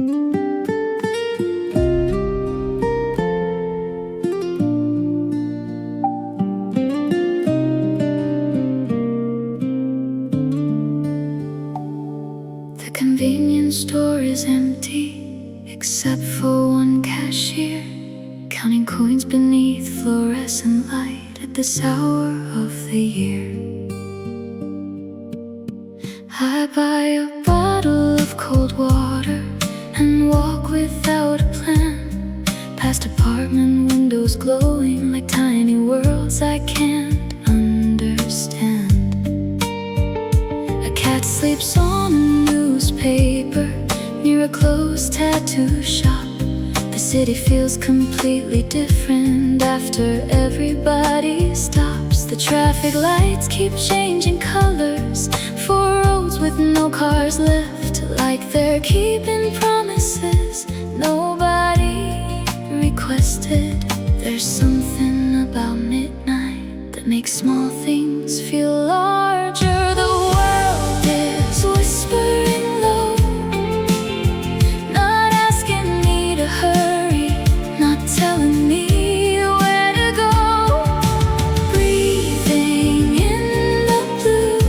The convenience store is empty, except for one cashier, counting coins beneath fluorescent light at this hour of the year. I buy a bottle of cold water and walk without a plan, past apartment windows glowing like tiny worlds I can't understand. A cat sleeps on a newspaper near a closed tattoo shop. The city feels completely different after everybody stops. The traffic lights keep changing colors for roads with no cars left, like they're keeping promises nobody requested. There's something about midnight that makes small things feel larger. The world is whispering low, not asking me to hurry, not telling me where to go. Breathing in the blue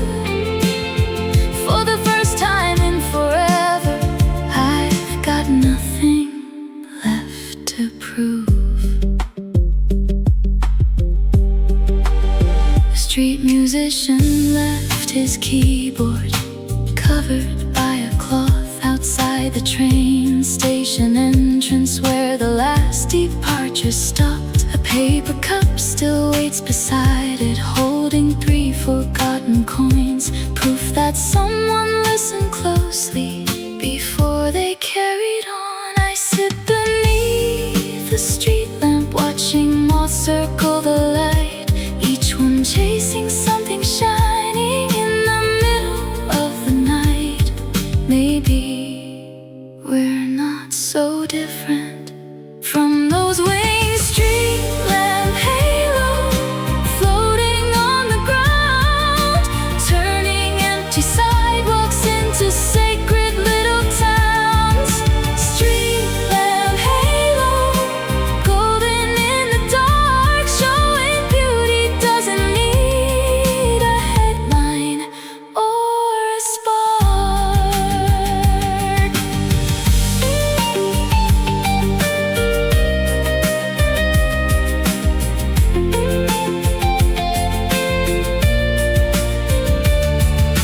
for the first time in forever. I've got nothing left to prove. A street musician left his keyboard covered by a cloth outside the train station entrance, where the last departure stopped. A paper cup still waits beside it, holding 3 forgotten coins, proof that someone listened closely before they carried on. I sit beneath the street lamp, watching moths circle the light, each one chasing something shining in the middle of the night. Maybe we're not so different from those winged street lamp halos floating on the ground, turning empty sidewalks into sacred little towns. Street lamp halo, golden in the dark, showing beauty doesn't need a headline or a spark.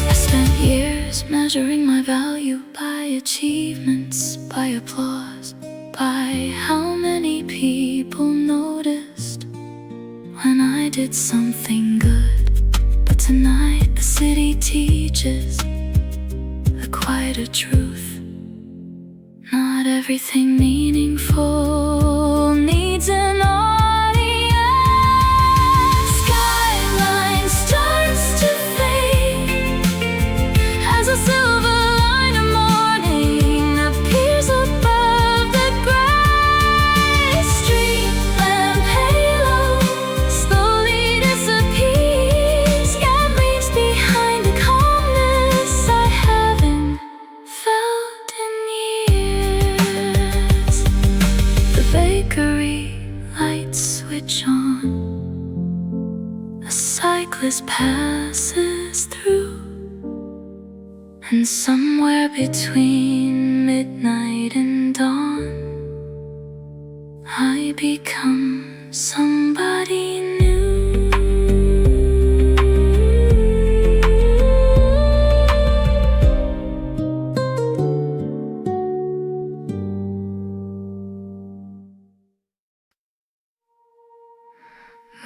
I spent years measuring my value by achievements, by applause, by how many people noticed when I did something good. But tonight the city teaches a quieter truth. Not everything meaningful needs an audience. Skyline starts to fade as a silver line of morning appears above the gray. Street lamp halo slowly disappears, yet leaves behind a calmness I haven't felt in years. The bakery lights switch on, a cyclist passes through, and somewhere between midnight and dawn, I become somebody new.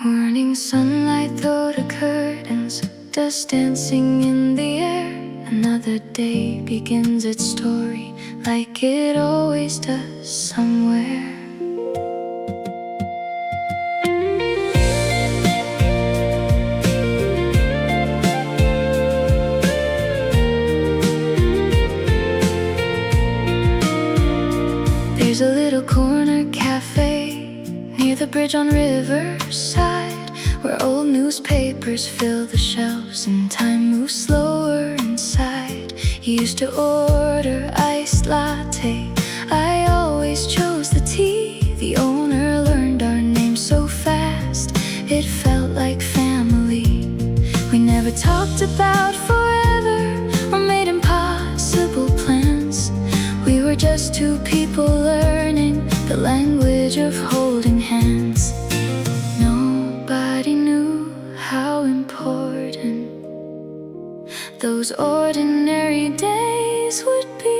Morning sunlight through the curtains, dust dancing in the air. Another day begins its story like it always does somewhere. There's a little corner cafe near the bridge on Riverside, where old newspapers fill the shelves and time moves slower inside. You used to order iced latte, always chose the tea. The owner learned our name so fast, it felt like family. We never talked about forever or made impossible plans. We were just two people learning the language of holding hands. Nobody knew how important those ordinary days would be.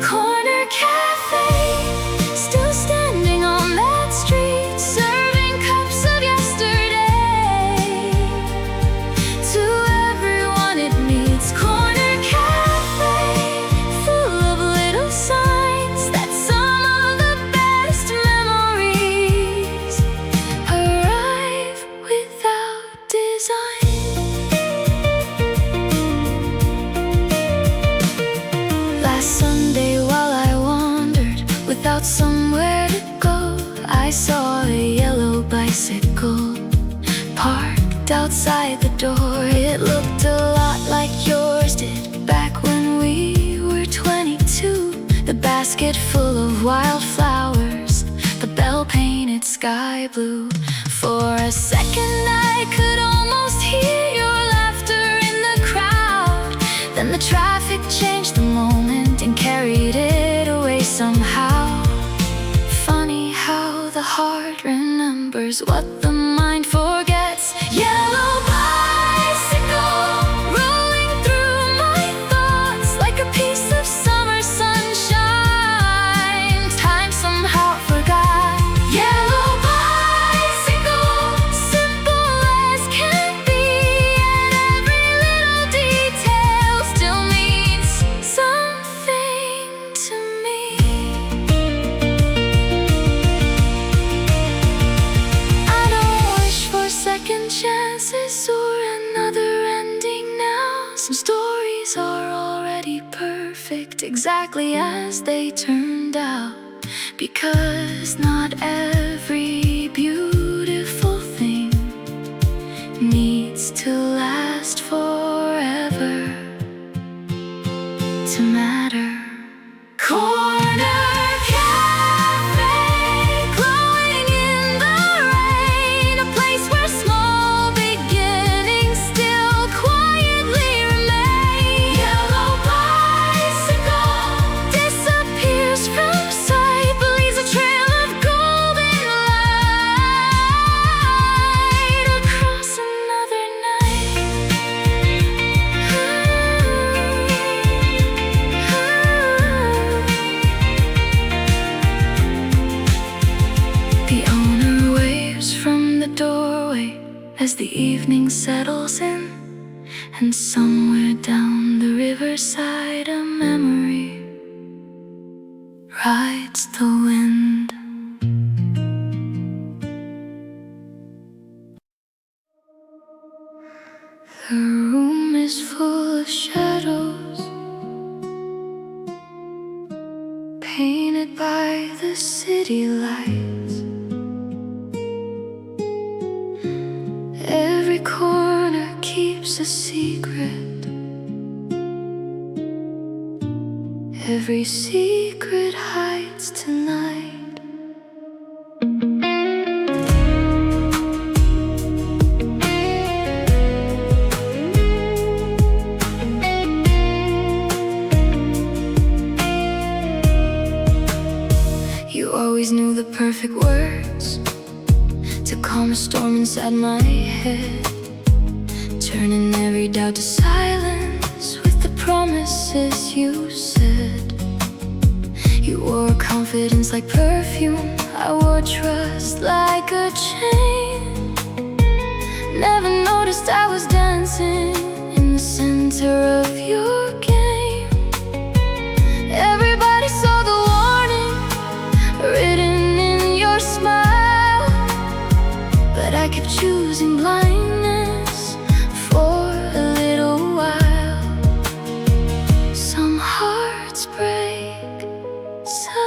Corner cafe, still standing on that street, serving cups of yesterday to everyone it meets. Corner cafe, full of little signs that some of the best memories arrive without design. Last Sunday, while I wandered without somewhere to go, I saw a yellow bicycle parked outside the door. It looked a lot like yours did back when we were 22. The basket full of wildflowers, the bell painted sky blue. For a second I could almost hear your laughter in the crowd. Then the traffic changed the moment and carried it away somehow. Funny how the heart remembers what the mind forgets. Yellow bicycle rolling through my thoughts like a piece of summer sunshine. Time somehow forgot. Yellow bicycle, simple as can be, and every little detail still means something to me. I don't wish for second chances or another ending now. Some stories are already perfect, exactly as they turned out, because not every beautiful thing needs to last forever to matter. Corner cafe, glowing in the rain, a place where small beginnings still quietly remain. Yellow bicycle disappears from sight, but leaves a trail of golden light across another night. The owner waves from the doorway as the evening settles in, and somewhere down the riverside a memory rides the wind. The room is full of shadows, painted by the city lights. Every corner keeps a secret, every secret hides tonight. You always knew the perfect words to calm a storm inside my head, turning every doubt to silence with the promises you said. You wore confidence like perfume, I wore trust like a chain. Never noticed I was dancing in the center of your game. Everybody saw the warning written in your smile, but I kept choosing blindness for a little while. Some hearts break suddenly,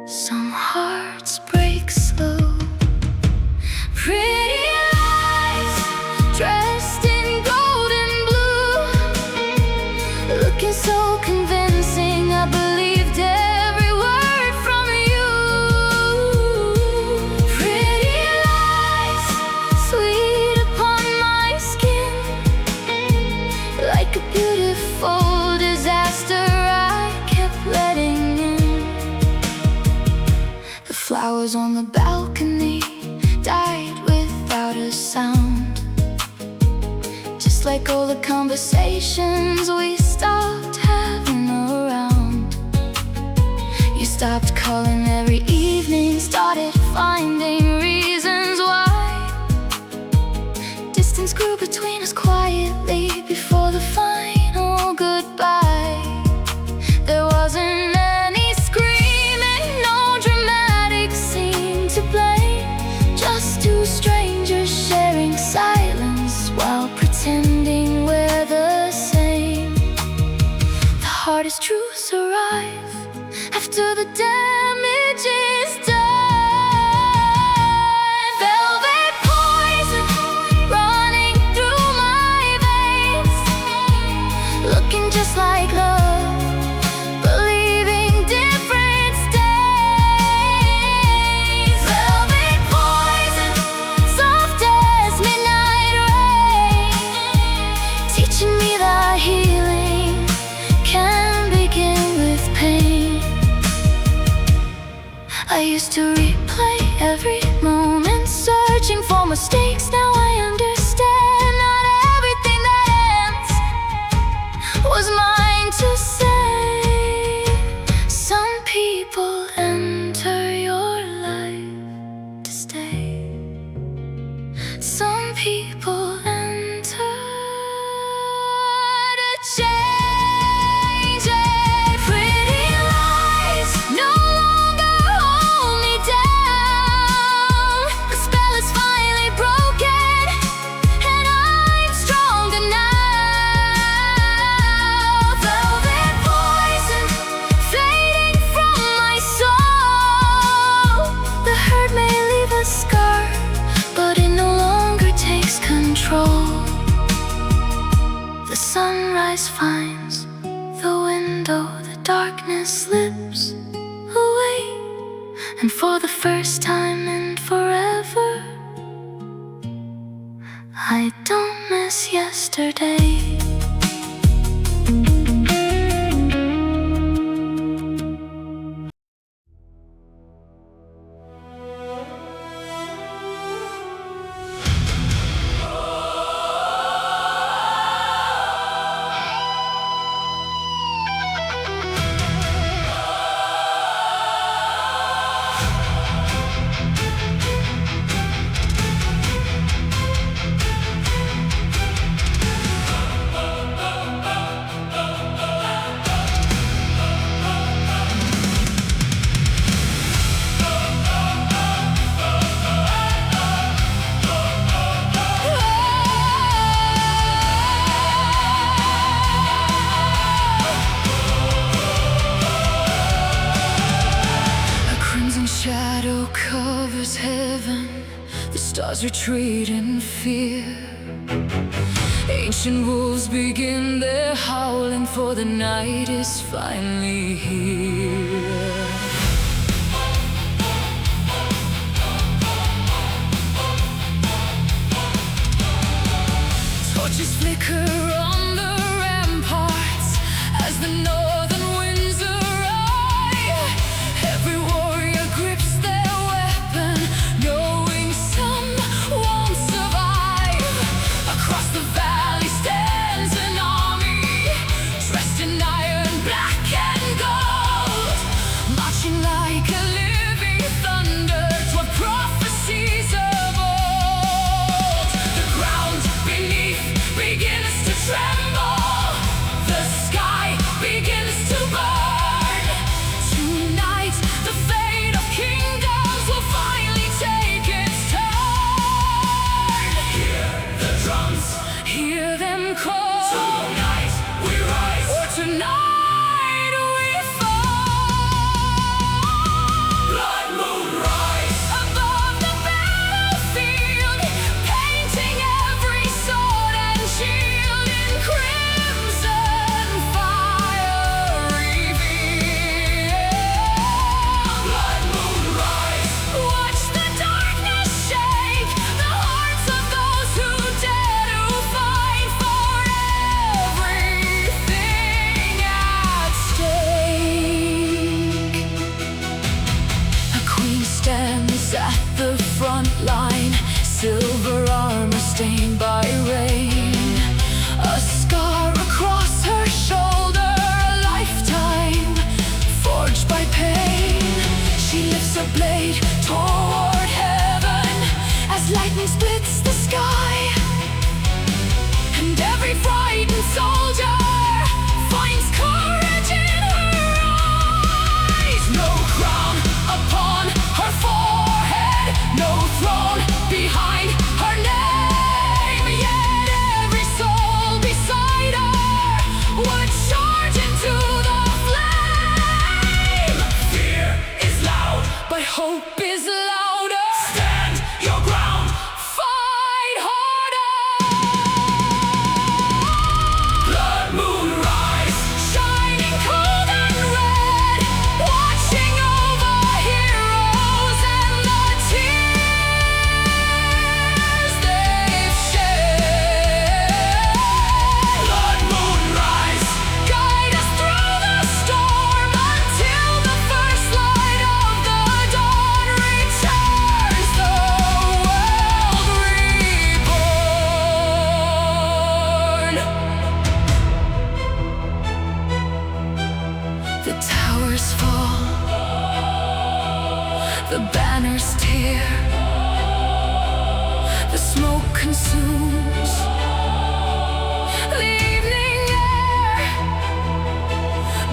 some hearts break slow. Pretty eyes dressed in gold and blue, looking so convincing. like a beautiful disaster I kept letting in. The flowers on the balcony died without a sound, just like all the conversations we stopped having around. You stopped calling every evening, started finding reasons why. Distance grew between us quietly before the final goodbye. There wasn't any screaming, no dramatic scene to blame, just two strangers sharing silence while pretending we're the same. The hardest truths arrive after the damage is done. Velvet poison running through my veins, looking just like love, but leaving different stains. Velvet poison, soft as midnight rain, teaching me that healing can begin with pain. I used to replay every moment, searching for mistakes. Now I understand not everything that ends was mine to say. Some people enter your life to stay. Some people enter to change it. Pretty lies no longer hold me down. The spell is finally broken, and I'm stronger now. Velvet poison fading from my soul. The hurt may leave a scar, but it no longer takes control. The sunrise finds the window, the darkness slips away, and for the first time in forever, I don't miss yesterday. Shadow covers heaven, the stars retreat in fear. Ancient wolves begin their howling, for the night is finally here. Torches flicker on the ramparts as the northern winds arrive. Every warrior grips their weapon, knowing some won't survive. Across the valley stands an army, dressed in iron, black and gold, marching like a living thunder toward prophecies of old. The ground beneath begins to tremble, the sky begins to burn. Tonight the fate of kingdoms will finally take its turn. Hear the drums, hear them call. Tonight we rise, or tonight we fall. Blood moon rise above the battlefield, painting every sword and shield in crimson fire revealed. Blood moon rise, watch the darkness shake the hearts of those who dare to fight for every The towers fall, the banners tear, the smoke consumes the evening air.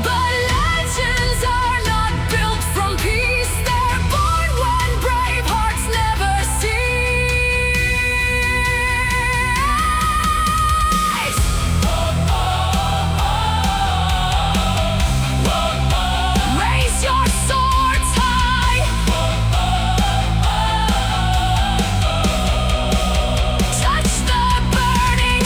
But legends are not built from peace, they're born when brave hearts never cease. Raise your swords high, touch the burning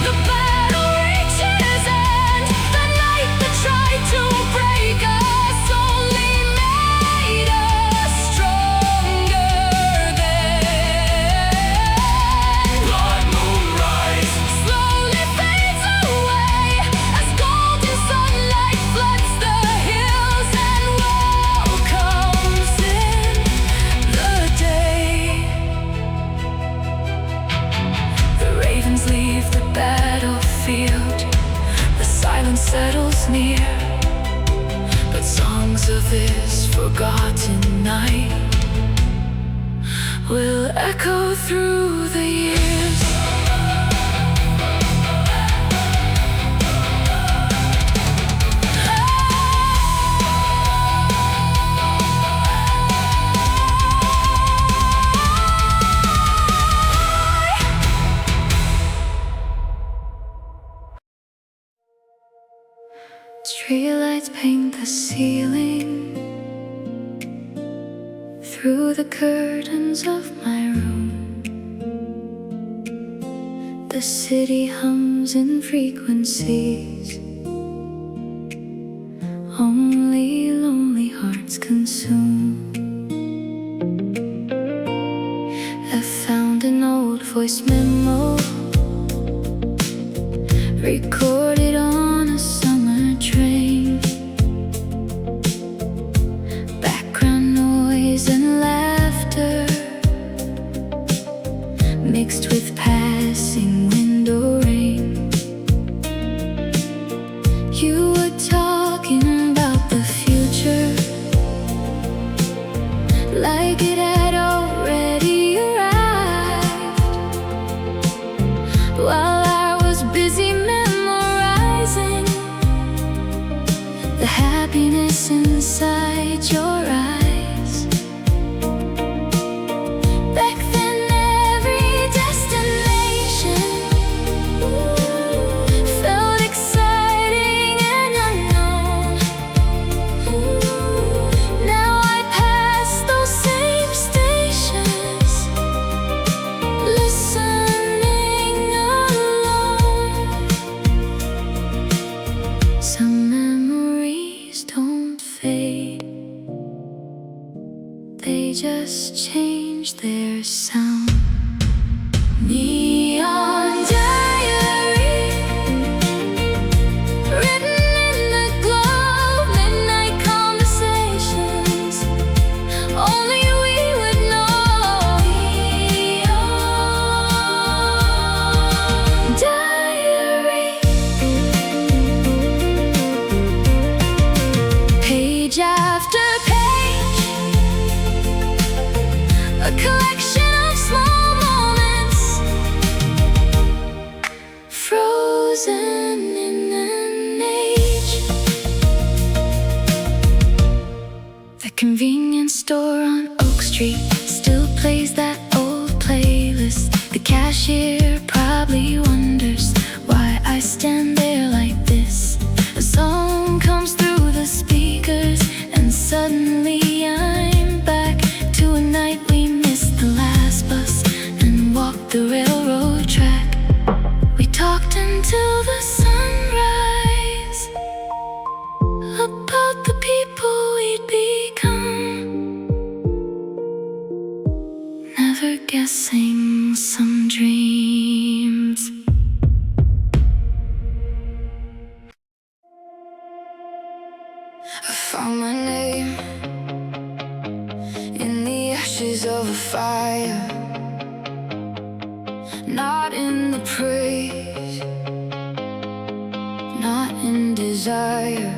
The battle reaches end. The night that tried to break us only made us stronger then. Blood moon rise slowly fades away as golden sunlight floods the hills and welcomes in the day. The ravens leave the battlefield, the silence settles near, but songs of this forgotten night will echo through the years. Streetlights paint the ceiling through the curtains of my room. The city hums in frequencies only lonely hearts consume. I found an old voice memo recorded on a summer train. Background noise and laughter mixed with passing window rain. You were talking about the future like it had already arrived, while I was busy memorizing the happiness inside your eyes. Back then every destination felt exciting and unknown. Now I pass those same stations, listening alone. Some memories don't fade, they just change their sound. Neon diary written in the glow, midnight conversations only we would know. Neon diary, page after page, a collection of small moments frozen in an age. The convenience store on Oak Street still plays that old playlist. The cashier probably wonders why I stand there like this. A song comes through the speakers and suddenly I'm back to a night we missed the last bus and walked the railroad track. We talked until the sunrise about the people we'd become, never guessing some dream I found my name in the ashes of a fire, not in the praise, not in desire.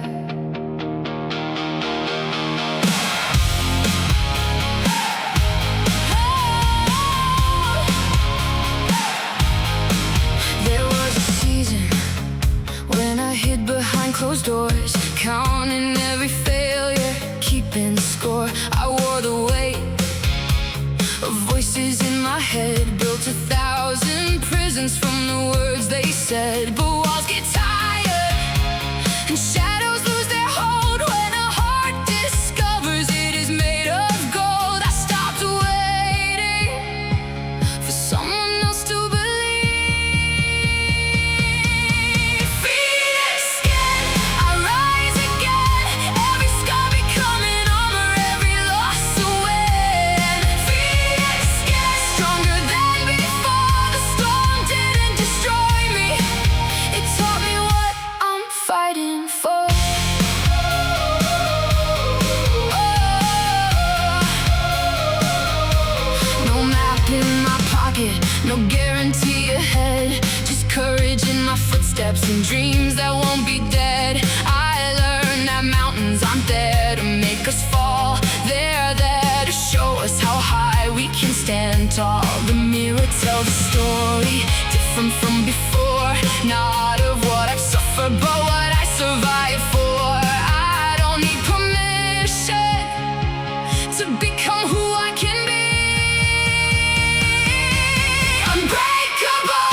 There was a season when I hid behind closed doors, counting every failure, keeping score. I wore the weight of voices in my head, built 1,000 prisons from the words they said. But walls get tired and shadows lose their hold when a heart discovers it is made of gold. I stopped waiting for someone else to believe. Phoenix skin, I rise again. Every scar becoming armor, every loss a win. Phoenix skin, stronger than before. The storm didn't destroy me, it taught me what I'm fighting for. No map in my pocket, no guarantee ahead, just courage in my footsteps and dreams that won't be dead. I learned that mountains aren't there to make us fall, they're there to show us how high we can stand tall. The mirror tells a story different from before, not of what I've suffered but what I survived for. I don't need permission to become who I can be. Unbreakable,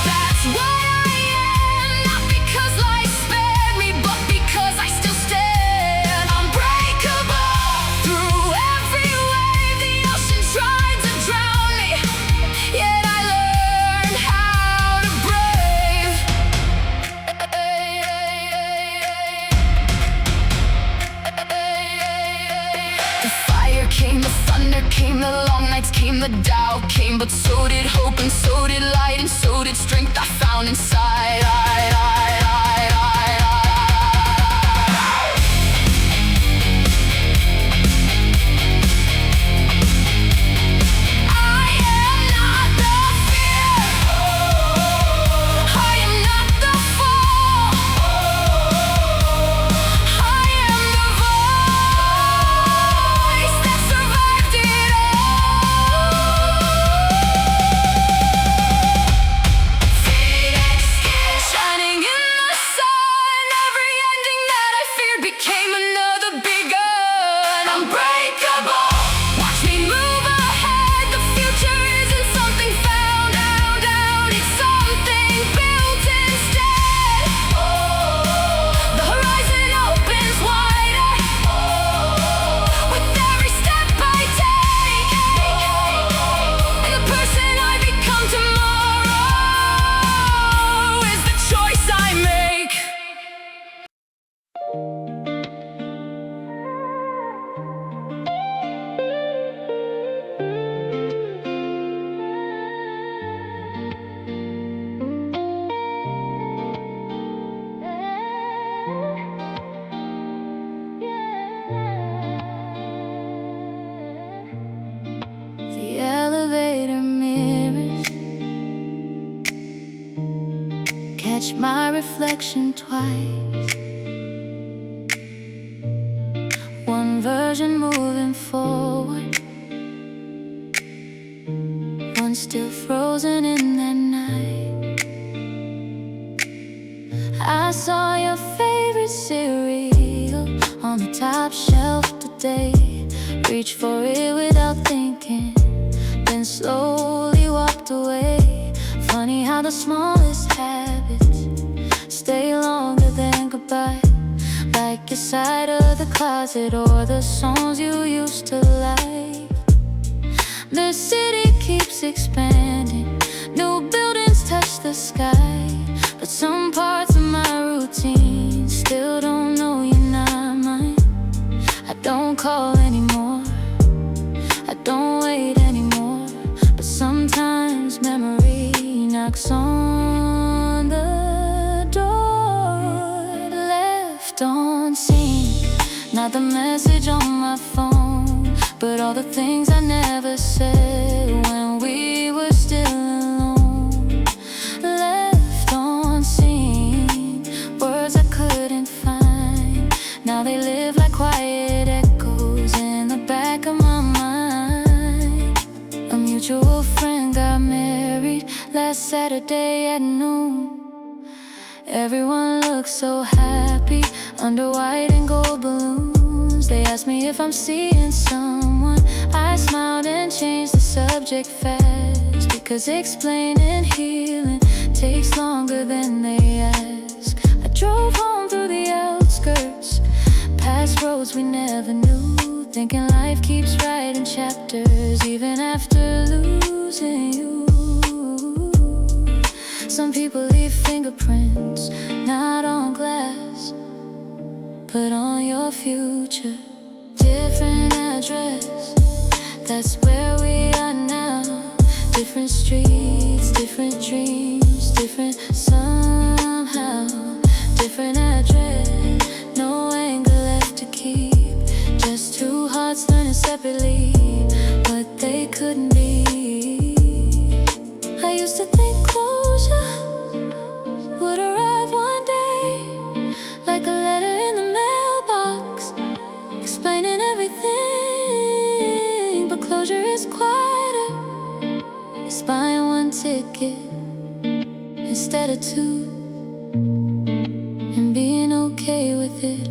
that's what I am. Not because life spared me, but because I still stand. Unbreakable, through every wave the ocean tried to drown me, yet I learned how to brave. The fire came, the thunder came, the long nights came, the doubt came, but so did hope and so did light and so did strength I found inside. I am not the fear, I am not the fall, I am the voice that survived it all. Phoenix skin, shining in the sun. Every ending that I feared became another begun. Unbreakable, watch me move ahead. The future isn't something found out, it's something built instead. The horizon opens wider with every step I take, and the person I become tomorrow is the choice I make. The elevator mirrors catch my reflection twice. One version moving forward, one still frozen in that night. I saw your favorite cereal on the top shelf today. Reached for it without thinking, then slowly walked away. Funny how the smallest habits stay longer than goodbye, like your side of the closet or the songs you used to like. The city keeps expanding, new buildings touch the sky, but some parts of my routine still don't know you're not mine. I don't call anymore, I don't wait anymore, but sometimes memory knocks on the door, left unseen. Not the message on my phone, but all the things I never said when we were still alone. Left unseen, words I couldn't find. Now they live like quiet echoes in the back of my mind. A mutual friend got married last Saturday at noon. Everyone looks so happy under white and gold balloons. They asked me if I'm seeing someone. I smiled and changed the subject fast, because explaining healing takes longer than they ask. I drove home through the outskirts, past roads we never knew, thinking life keeps writing chapters even after losing you. Some people leave fingerprints, not on glass, but on your future. Different address, that's where we are now. Different streets, different dreams, different somehow. Different address, no anger left to keep. Just two hearts learning separately what they couldn't be. I used to think closure would arrive one day, like a letter in the mailbox explaining everything. But closure is quieter. It's buying one ticket instead of two, and being okay with it.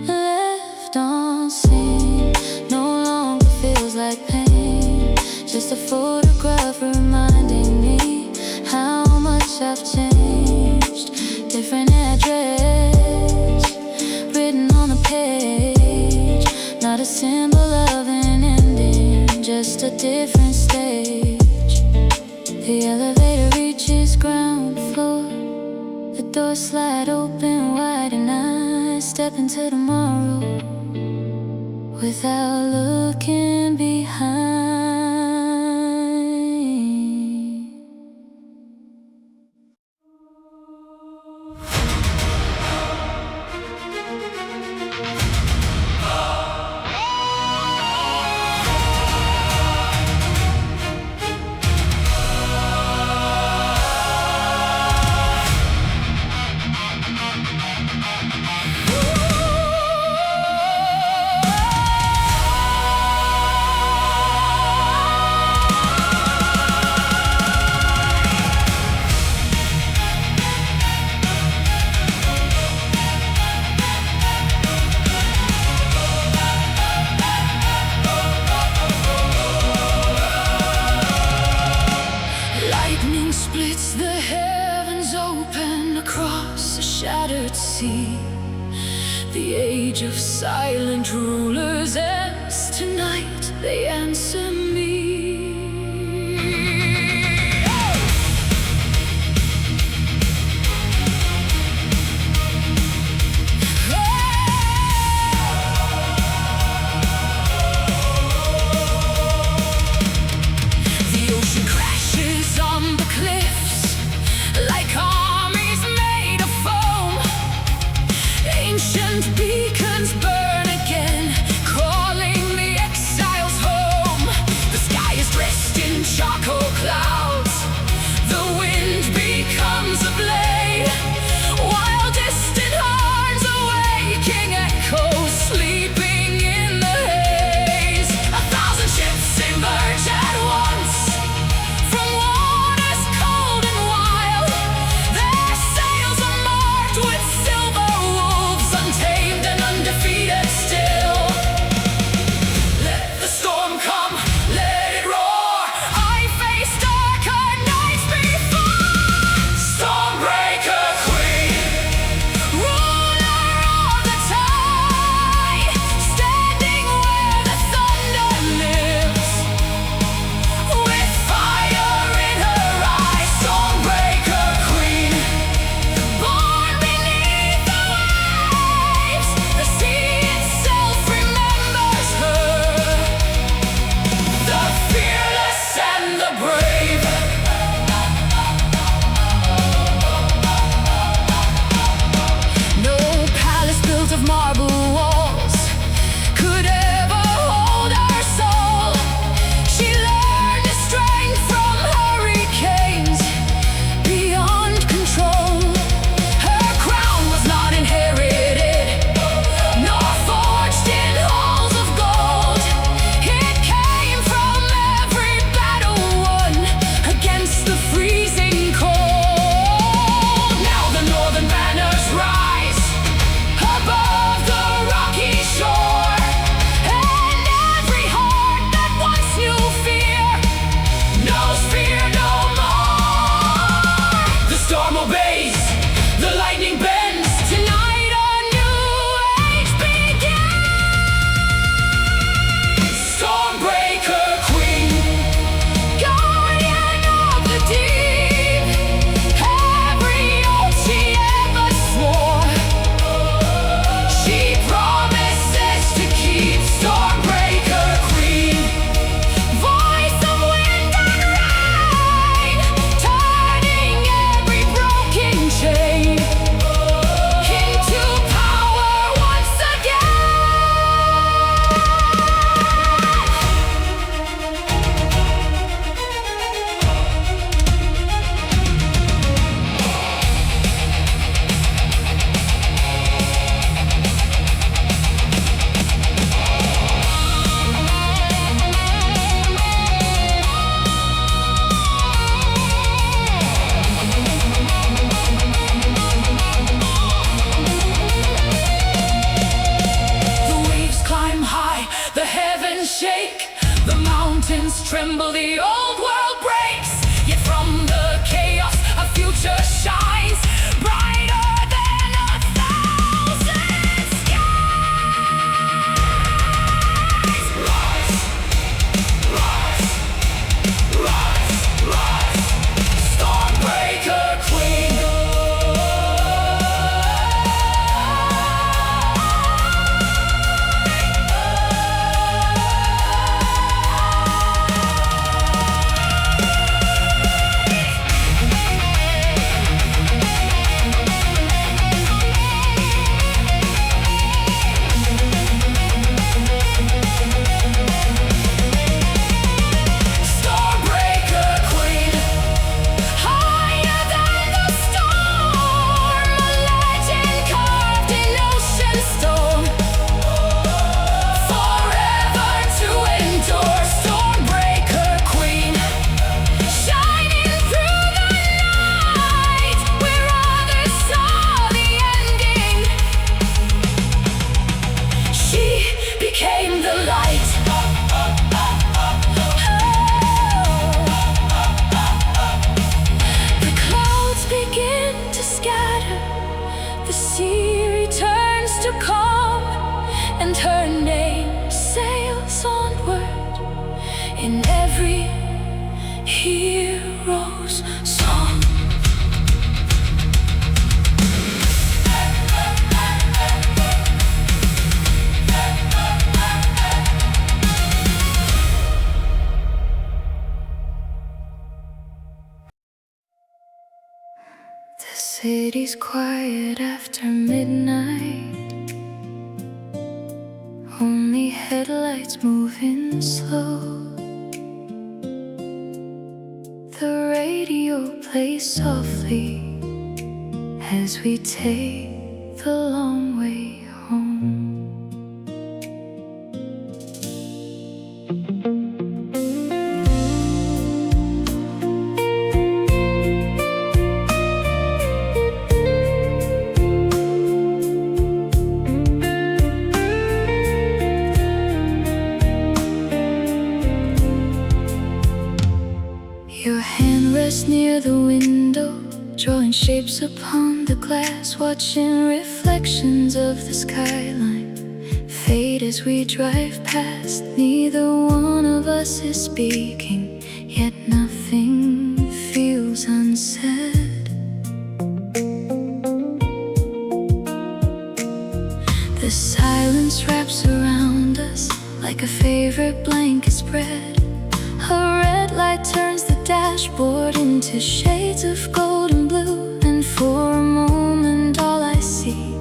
Left unseen no longer feels like pain, just a photograph reminding me how much I've changed. Different address written on the page, not a symbol of an ending, just a different stage. The elevator reaches ground floor, the doors slide open wide, and I step into tomorrow without looking behind. Splits the heavens open across a shattered sea. The age of silent rulers ends tonight. They answer me. The ocean crashes on the cliffs like armies made of foam. Ancient beacons burn again, calling the exiles home. tremble, the old world breaks. Yet from the chaos a future shines, brighter than 1,000 skies. Rise, rise, rise, rise, Stormbreaker Queen. The sea returns to calm, and her name sails onward in every hero's song. The city's quiet after midnight, only headlights moving slow. The radio plays softly as we take the long way home. Your hand rests near the window, drawing shapes upon the glass, watching reflections of the skyline fade as we drive past. Neither one of us is speaking, yet nothing feels unsaid. The silence wraps around us like a favorite blanket spread. A red light turns the dashboard into shades of gold and blue, and for a moment all I see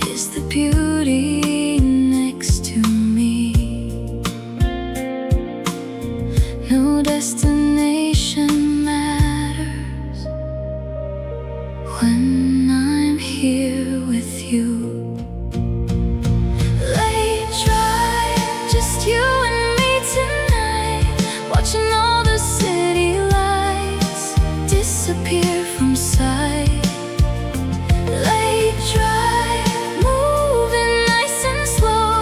is the beauty next to me. No destination matters when I'm here with you. Late drive, just you and me tonight, watching all the city lights disappear from sight. Late drive, moving nice and slow,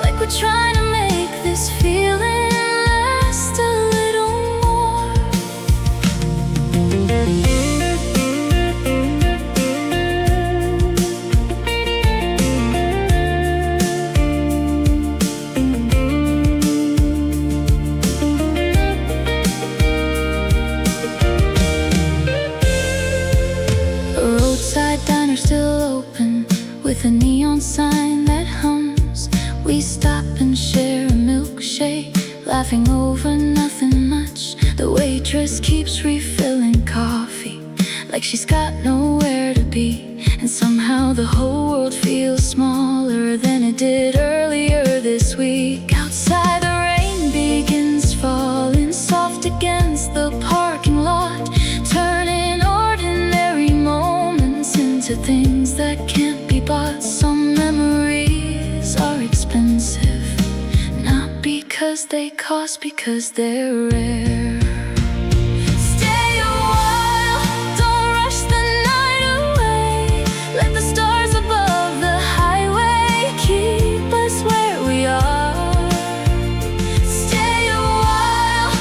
like we're trying to make this feeling last a little more. Diner still open, with a neon sign that hums. We stop and share a milkshake, laughing over nothing much. The waitress keeps refilling coffee, like she's got nowhere to be. And somehow the whole world feels smaller than it did earlier this week. Outside the rain begins falling soft against the parking lot, turning ordinary moments into things that can't be bought. Some memories are expensive, not because they cost, because they're rare. Stay a while, don't rush the night away. Let the stars above the highway keep us where we are. Stay a while,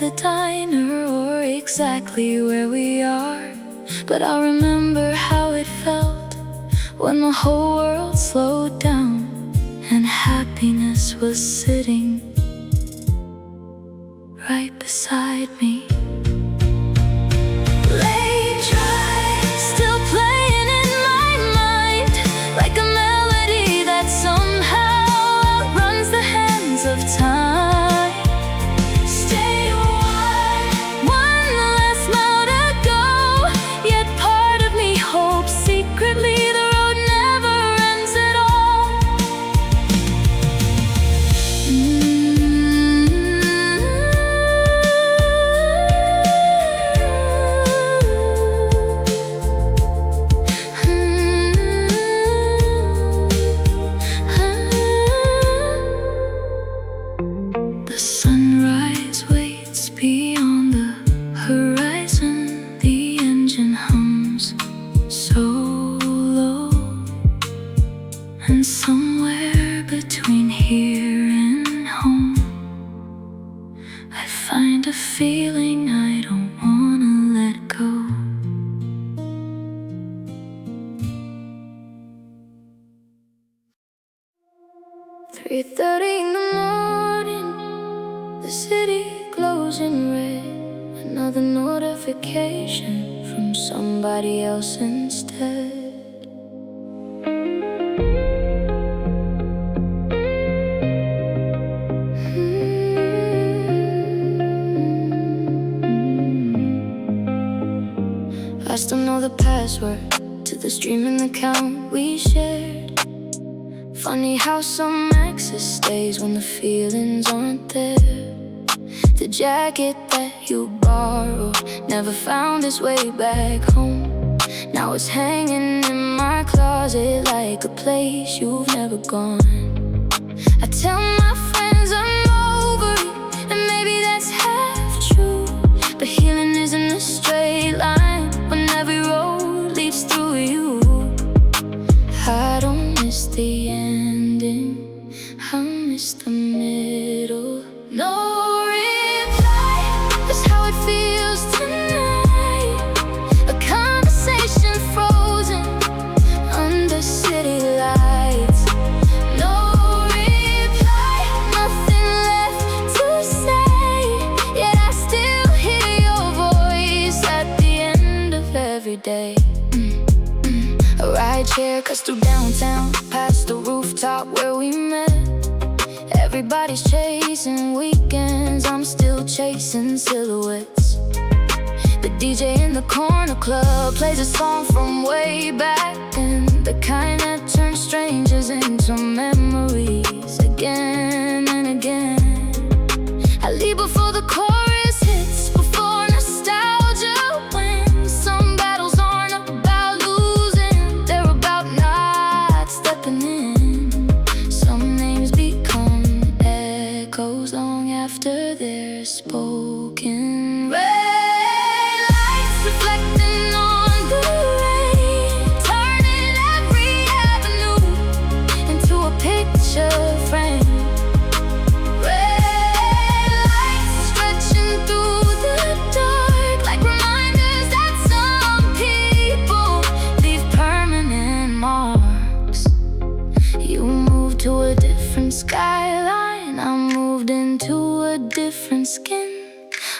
the diner or exactly where we are, but I remember how it felt when the whole world slowed down and happiness was sitting right beside me. Late drive, still playing in my mind, like a melody that somehow outruns the hands of time. Stay a while, one last mile to go, yet part of me hopes secretly the road never ends at all. The sunrise waits beyond the horizon. The engine hums so low, and somewhere between here and home, I find a feeling I don't wanna let go. 3:30 in the morning, the city glows in red. Another notification from somebody else instead. I still know the password to the streaming account we shared. Funny how some access stays when the feelings aren't there. The jacket that you borrowed never found its way back home. Now it's hanging in my closet like a place you've never gone. I tell my friends I'm over it, and maybe that's half true, but healing isn't a straight line when every road leads through you. I don't miss the ending, I miss the middle. No reply, that's how it feels tonight. A conversation frozen under city lights. No reply, nothing left to say, yet I still hear your voice at the end of every day. A ride share cuts through downtown, past the rooftop where we met. Everybody's chasing weekends, I'm still chasing silhouettes. The DJ in the corner club plays a song from way back, and the kind that turns strangers into memories again and again. I leave before the chorus hits, before nostalgia wins. Some battles aren't about losing, they're about not stepping in. Some names become echoes long after they're spoken. Red lights reflecting on the rain, turning every avenue into a picture frame. Red lights stretching through the dark, like reminders that some people leave permanent marks. You moved to a different skyline, I moved into a different skin.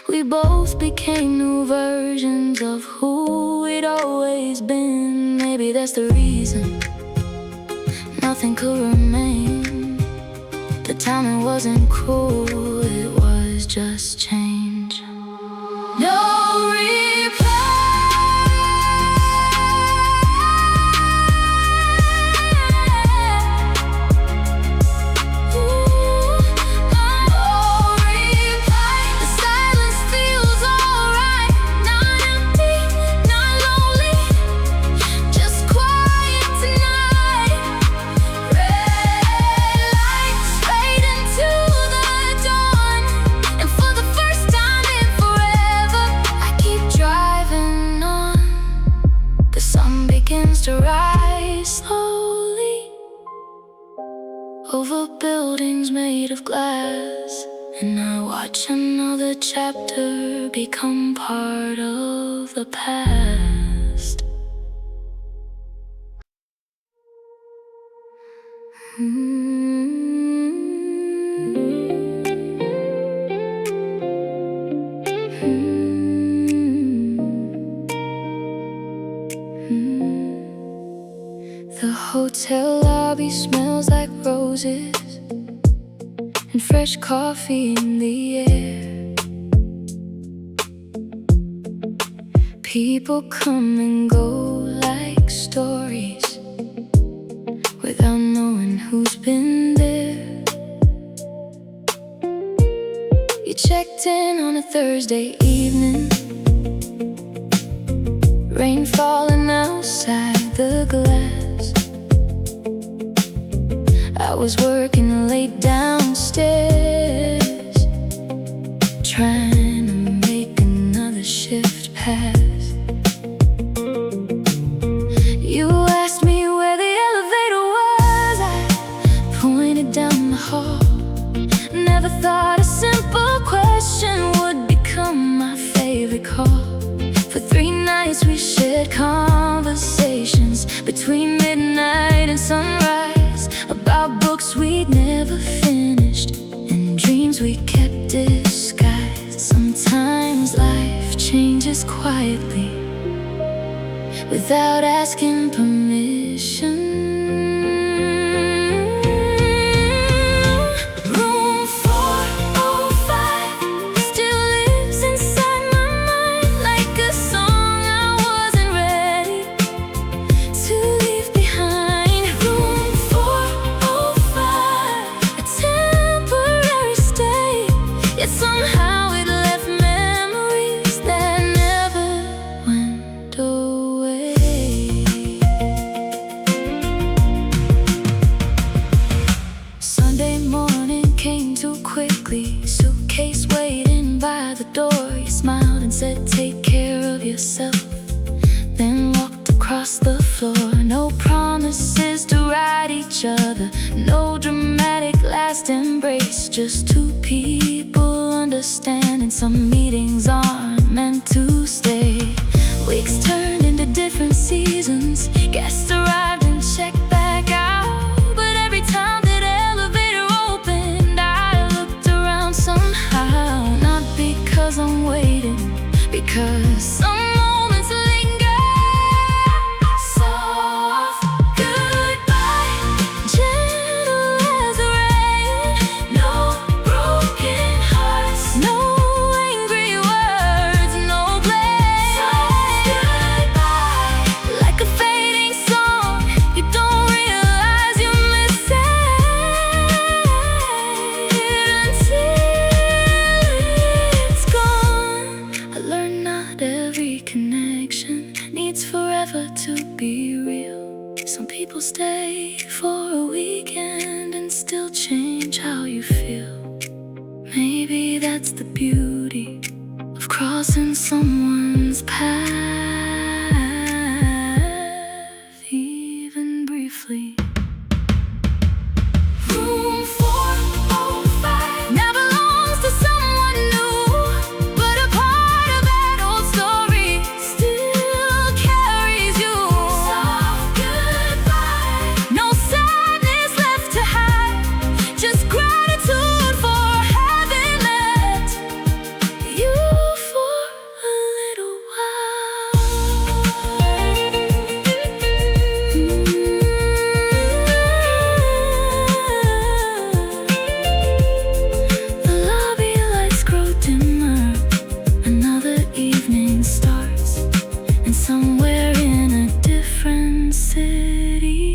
We both became new versions of who we'd always been. Maybe that's the reason nothing could remain. The timing wasn't cruel, it was just change. No reply. To rise slowly over buildings made of glass, and I watch another chapter become part of the past. The hotel lobby smells like roses and fresh coffee in the air. People come and go like stories without knowing who's been there. You checked in on a Thursday evening, rain falling outside the glass. I was working late downstairs, trying to make another shift pass. You asked me where the elevator was. I pointed down the hall. Never thought a simple question would become my favorite call. For 3 nights we shared conversations between midnight and sunrise, about books we'd never finished and dreams we kept disguised. Sometimes life changes quietly without asking permission. Room 405 still lives inside my mind like a song I wasn't ready to leave behind. Room 405, a temporary stay, yet somehow it left memories that never went away. Sunday morning came too quickly, suitcase waiting by the door. You smiled and said, "Take care of yourself," then walked across the floor. No promises to ride each other, no dramatic last embrace, just 2 people understanding some meetings aren't meant to stay. Weeks turned into different seasons, guests arrived and checked back out. But every time that elevator opened, I looked around somehow. Not because I'm waiting, because some moments linger. Soft goodbye, gentle as the rain. No broken hearts, no angry words, no blame. Soft goodbye, like a fading song you don't realize you're missing until it's gone. I learned not every connection needs forever to be real. Some people stay for a weekend and still change how you feel. Maybe that's the beauty of crossing someone's path, even briefly. Room 405 now belongs to someone new, but a part of that old story still carries you. Soft goodbye, no sadness left to hide, just gratitude for having met you for a little while. The lobby lights grow dimmer, another evening starts, and somewhere in a different city,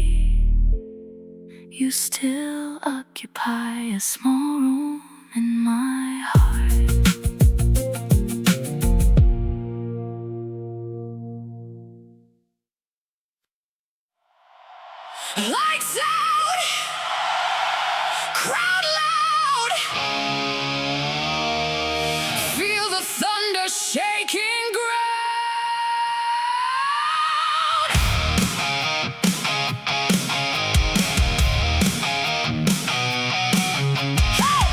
you still occupy a small room in my heart. Lights out, crowd loud, feel the thunder shaking ground. Hey!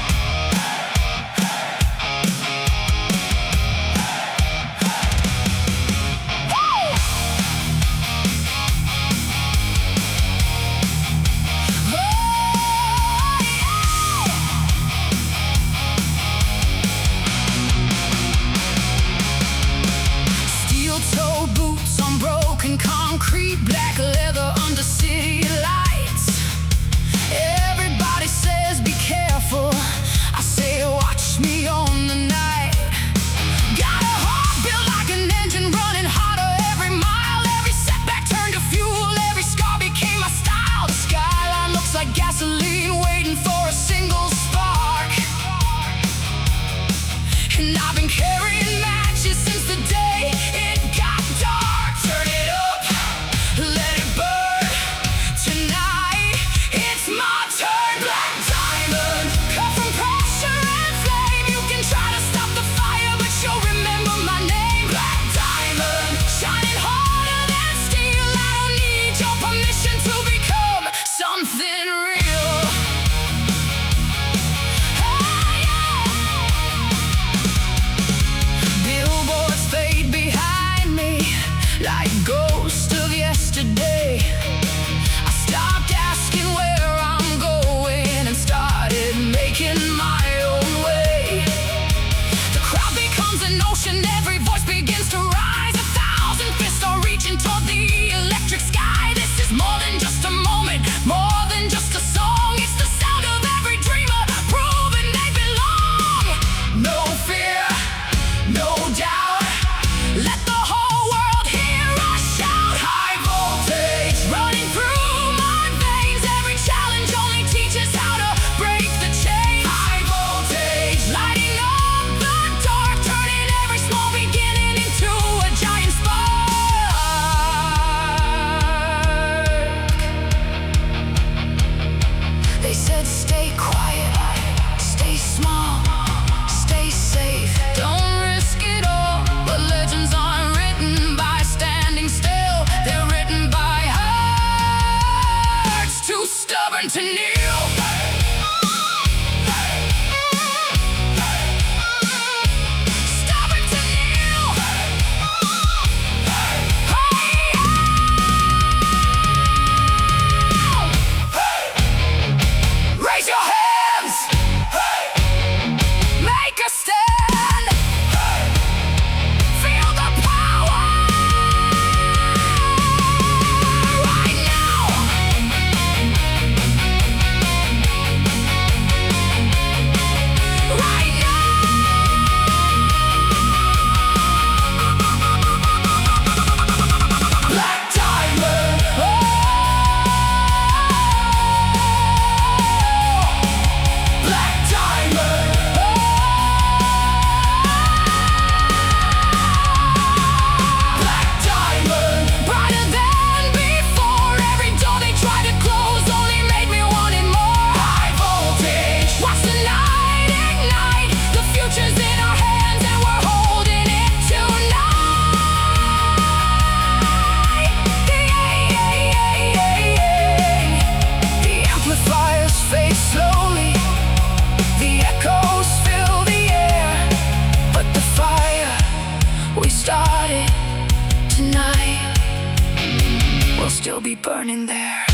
in there.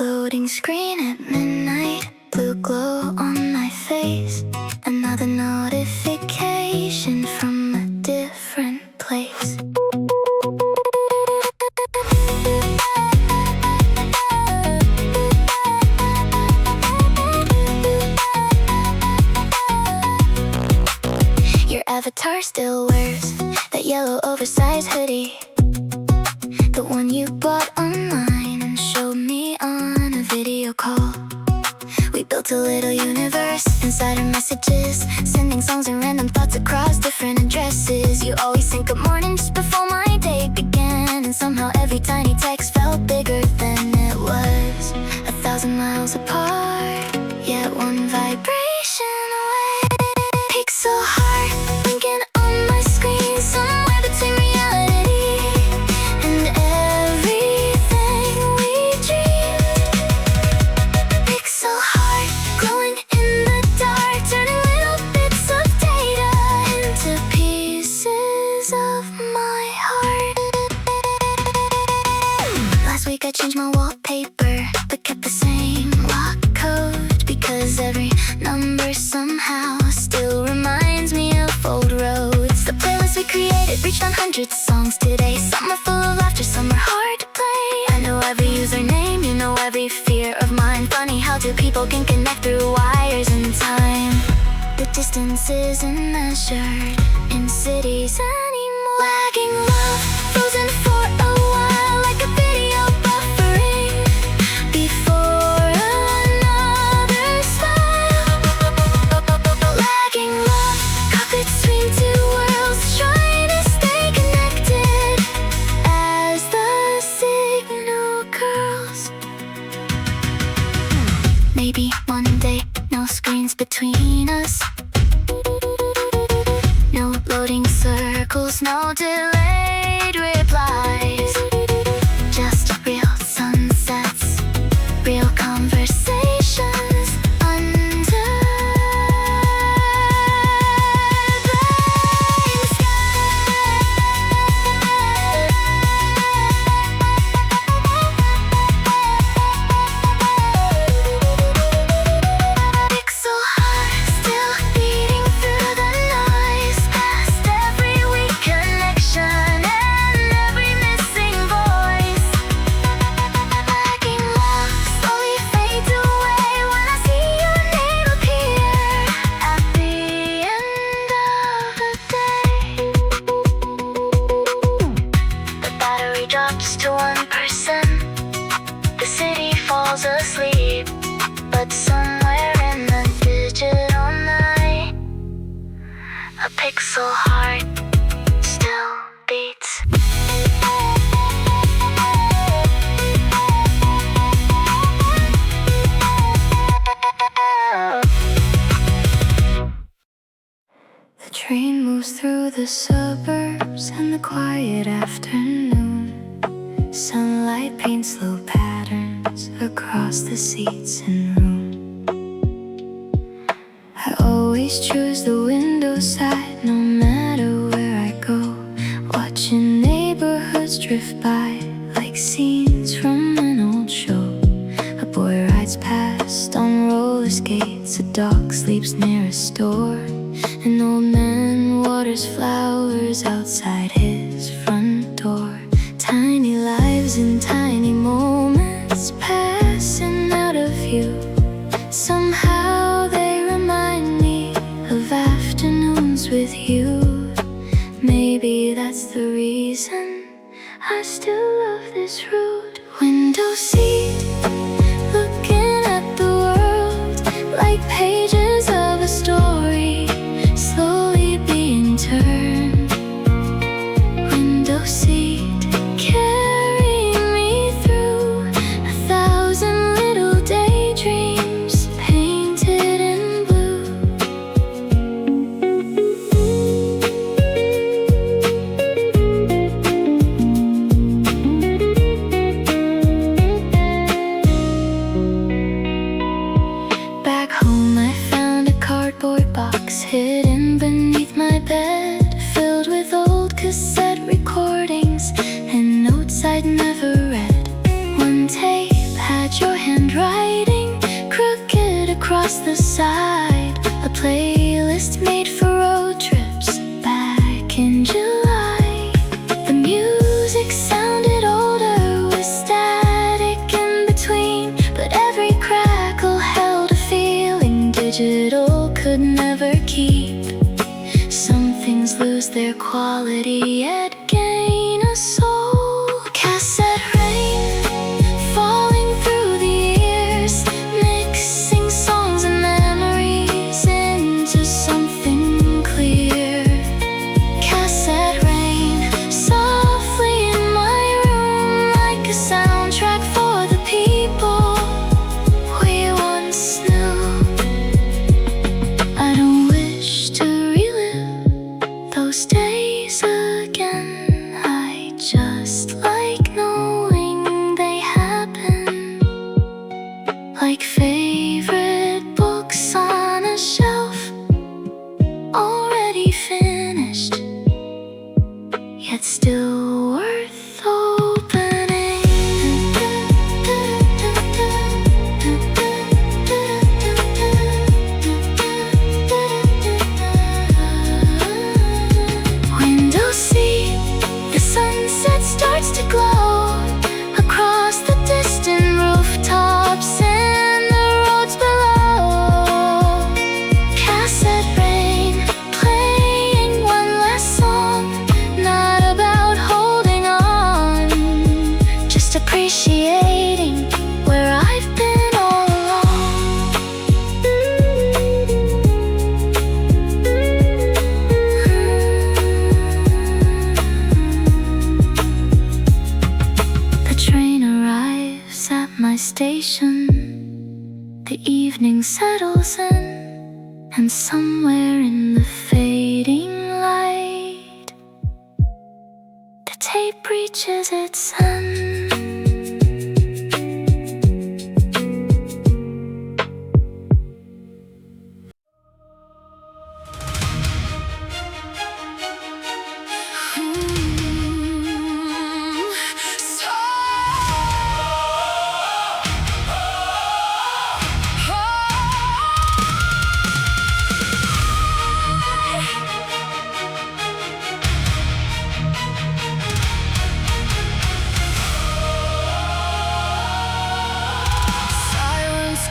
Loading screen at midnight, blue glow on my face. Another notification from a different place. Your avatar still wears that yellow oversized hoodie, the one you bought online and showed me on a video call. We built a little universe inside our messages, sending songs and random thoughts across different addresses. You always sing good morning just before my day began, and somehow every tiny text felt bigger than it was. 1,000 miles apart, yet one vibration away. Pixel heart blinking on my screen, somewhere between reality and everything we dreamed. Pixel heart glowing in the dark, turning little bits of data into pieces of my heart. Last week I changed my wallpaper, but kept the same lock code, because every number somehow still reminds me of old roads. The playlist we created reached 100 songs today. Some are full of laughter, some are hard to play. I know every username, you know every fear of mine. Funny how two people can connect through wires in time. The distance isn't measured in cities anymore. Lagging love, frozen for a while, like a video buffering before another smile. Lagging love, caught between two worlds, trying to stay connected as the signal curls. Maybe one day, no screens between us, no loading circles, no delayed replies, just real sunsets, real conversations under blue Pixel heart still beating through the noise, past every weak connection and every missing voice. Lagging love slowly fades away when I see your name appear at the end of the day. The battery drops to 1%. The city falls asleep, but somewhere in the digital night, a pixel heart still beats. The train moves through the suburbs and the quiet afternoon. Sunlight paints slow patterns across the seats and room. I always choose the window side, no matter where I go, watching neighborhoods drift by like scenes from an old show. A boy rides past on roller skates, a dog sleeps near a store, an old man waters flowers outside his front door. Tiny lives in tiny moments, passing out of view. Somehow they remind me of afternoons with you. Maybe that's the reason I still love this route. Window seat, looking at the world like pages of a story slowly being turned. Window seat, carrying me through 1,000 little daydreams painted in blue. across the side, a playlist made for road trips back in July. The music sounded older with static in between, but every crackle held a feeling digital could never keep. Some things lose their quality yet gain a soul. Cassette rain falling through the years, mixing songs and memories into something clear. Cassette rain softly in my room, like a soundtrack for the people we once knew. I don't wish to relive those days again. I just like knowing they happened, like favorite books on a shelf, already finished, yet still worth opening. Window seat, the sunset starts to glow across the distant rooftops and the roads below. Cassette rain playing one last song, not about holding on, just appreciating where I've been all along. The train arrives at my station, the evening settles in, and somewhere in the fading light, the tape reaches its end.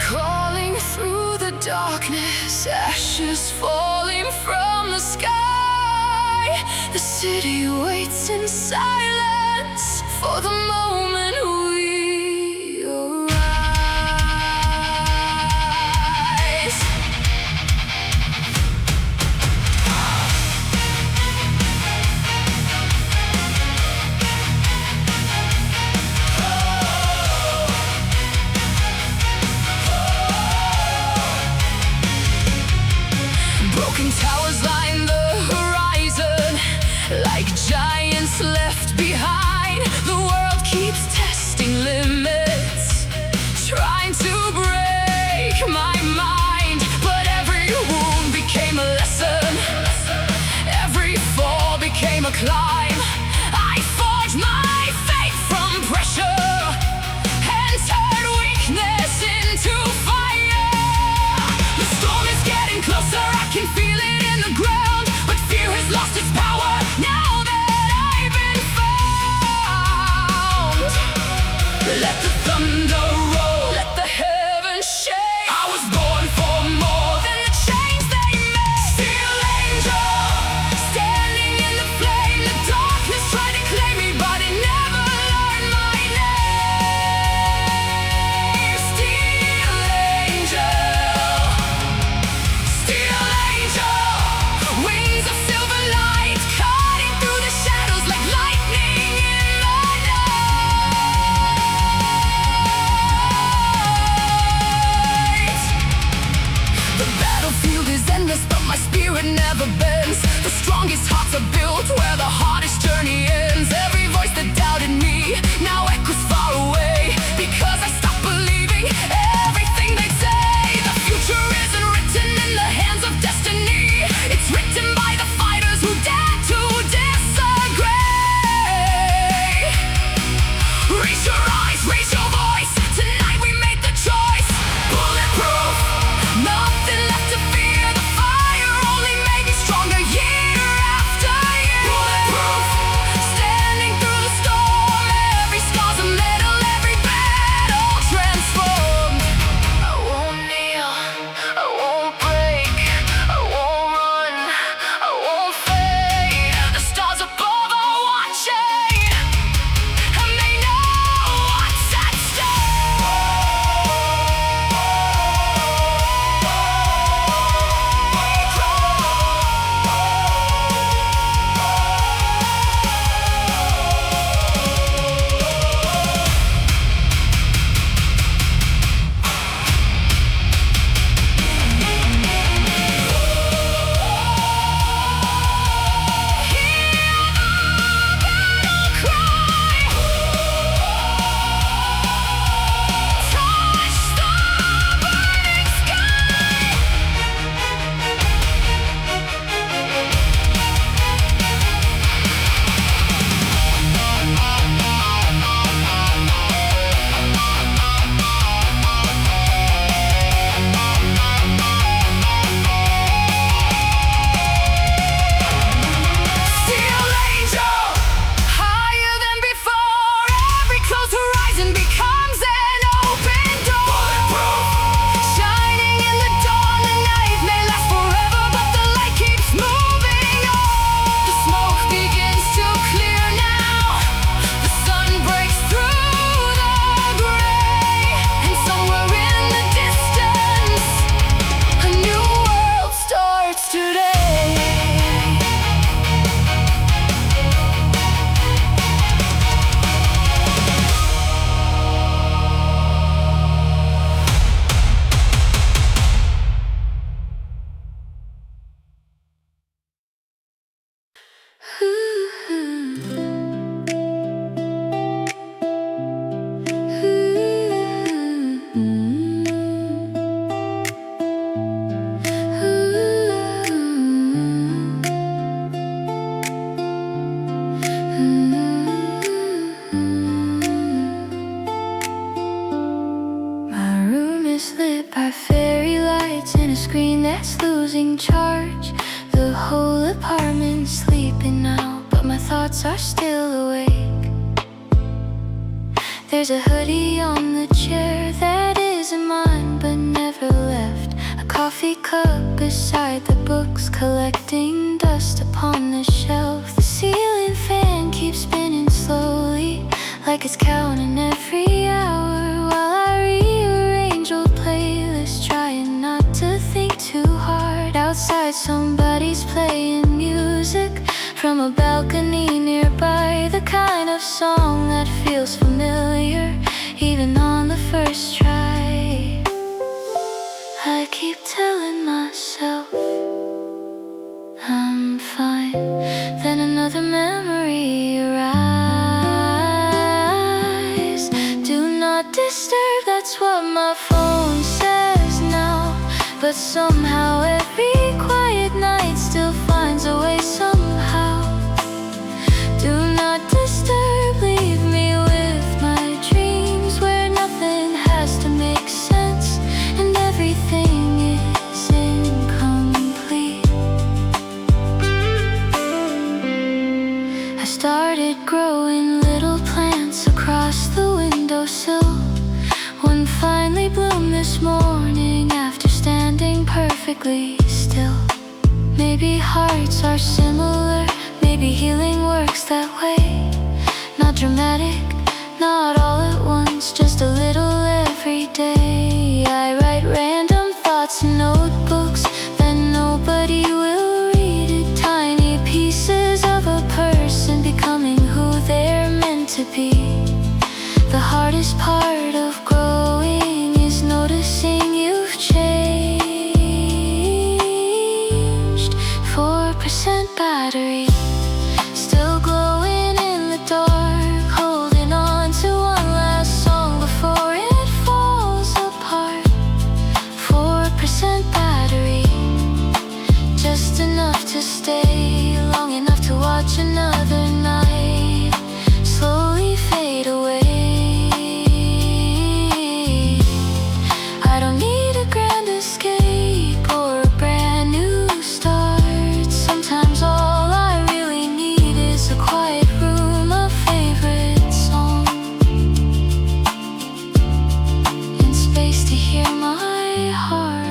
Calling through the darkness, ashes falling from the sky. The city waits in silence for the moment we arise. Broken towers line the horizon, like giants left behind. The world keeps testing limits, trying to break my mind. But every wound became a lesson, every fall became a climb. I forged my faith from pressure and turned weakness into fire. The storm is getting closer, I can feel it in the ground, but fear has lost its power now that I've been found. Let the thunder roll, let the heavens shake. I was born for more than the chains they made. Steel angel, standing in the flame. The darkness tried to claim me, but it never learned my name. Steel angel, steel angel, wings of silver light, cutting through the shadows like lightning in the night. The battlefield is endless, but my spirit never bends. The strongest hearts are built where the hardest journey ends. Every voice that doubted me now echoes far away, because I stopped believing everything they say. The future isn't written in the hands of destiny, it's written by the fighters who dare to disagree. Raise your eyes, raise your voice. Tonight we made the choice. Bulletproof, no My room is lit by fairy lights and a screen that's losing charge. The whole apartment's sleeping now, but my thoughts are still awake. There's a hoodie on the chair that isn't mine but never left. A coffee cup beside the books, collecting dust upon the shelf. The ceiling fan keeps spinning slowly, like it's counting every hour, while I rearrange old playlists, trying not to think too hard. Outside somebody's playing music from a balcony nearby, the kind of song that feels familiar even on the first try. I keep telling myself I'm fine, then another memory arrives. Do not disturb, that's what my phone says now, but somehow every quiet night still finds a way somehow. Do not disturb, leave me with my dreams, where nothing has to make sense and everything is incomplete. I started growing little plants across the windowsill. One finally bloomed this morning after standing perfectly still. Maybe hearts are similar, maybe healing works that way. Not dramatic, not all at once, just a little every day. I write random thoughts in notebooks that nobody will read it. Tiny pieces of a person becoming who they're meant to be. The hardest part of growing is noticing you've changed. 4% battery, still glowing in the dark, holding on to one last song before it falls apart. 4% battery, just enough to stay, long enough to watch another night slowly fade away. I don't need a grand escape or a brand new start. Sometimes all I really need is a quiet room, a favorite song, and space to hear my heart.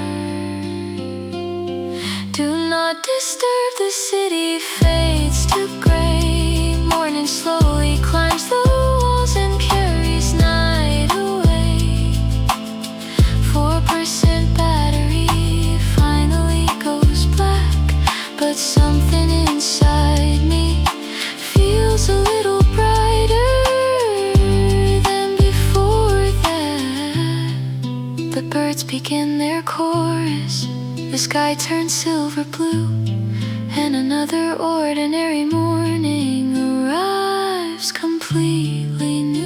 Do not disturb, the city fades to gray. Morning slowly climbs the walls and carries night away. 4% battery finally goes black, but something inside me feels a little brighter than before that. The birds begin their chorus, the sky turns silver blue, and another ordinary morning arrives completely new.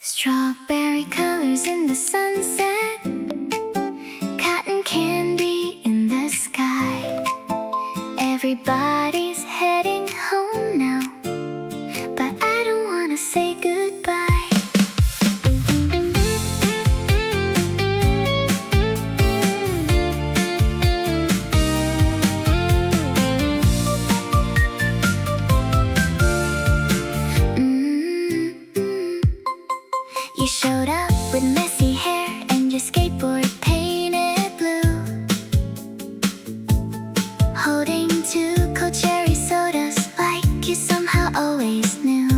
Strawberry colors in the sunset, cotton candy in the sky. Everybody's heading home now, but I don't wanna say goodbye. You showed up with messy hair and your skateboard painted blue, holding two cold cherry sodas like you somehow always knew.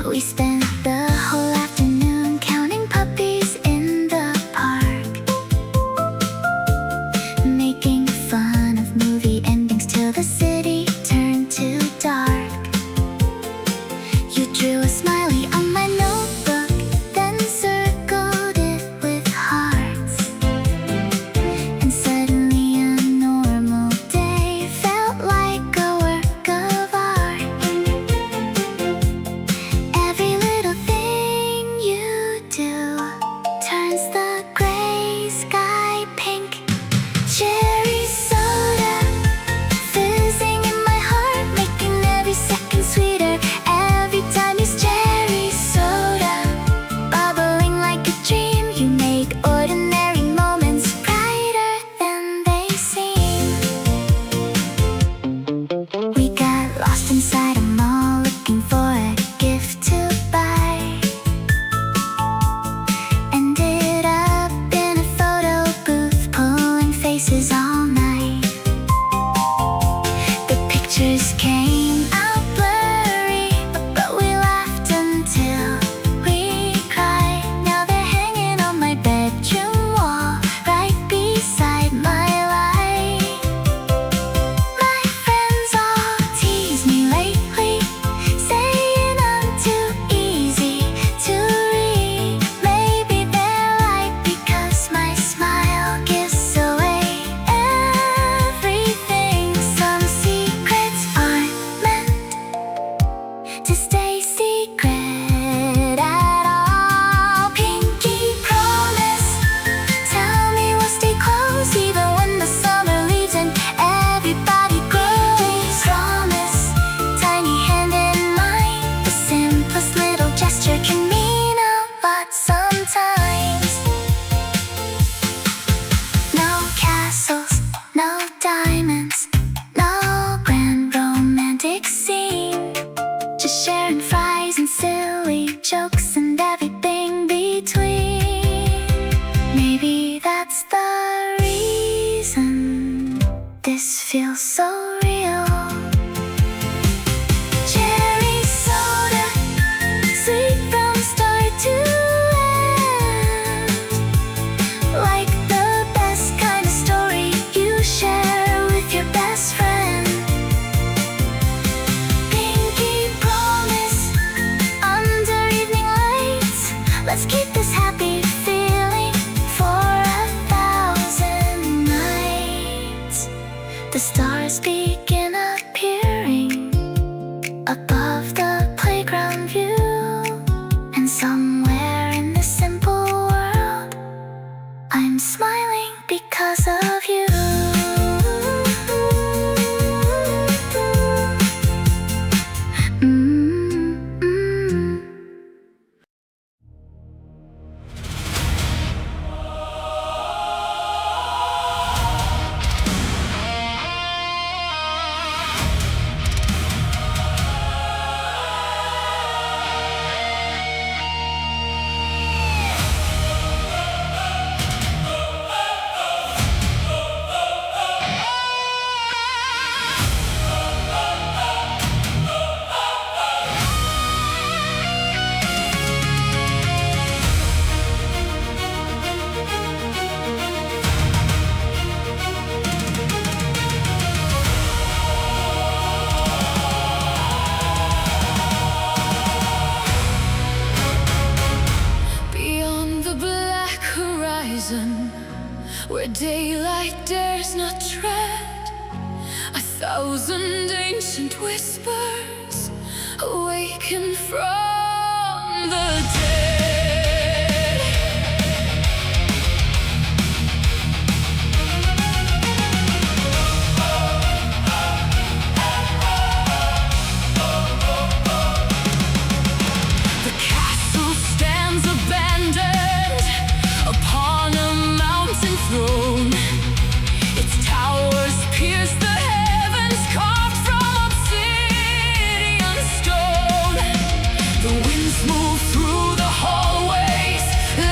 We spent the whole afternoon counting puppies in the park, making fun of movie endings till the city turned to dark. You drew a smiley on my notebook, then circled to stay secret at all. Pinky promise, tell me we'll stay close even when the summer leaves and everybody grows. Promise, tiny hand in mine, the simplest little gesture can mean a lot sometimes. No castles, no diamonds, no grand romantic scene, just sharing fries and silly jokes and everything between. Maybe that's the reason this feels so real. Cherry soda, sweet from start to end, like the best kind of story you share with your best friend. Pinky promise, under evening lights, let's keep this happy feeling for 1,000 nights. The stars begin appearing above the playground view, and somewhere in this simple world, I'm smiling because of you. Beyond the black horizon, where daylight dares not tread, 1,000 ancient whispers awaken from the dead. The castle stands abandoned upon a mountain throne. Its towers pierce the heavens, carved from obsidian stone. The winds move through the hallways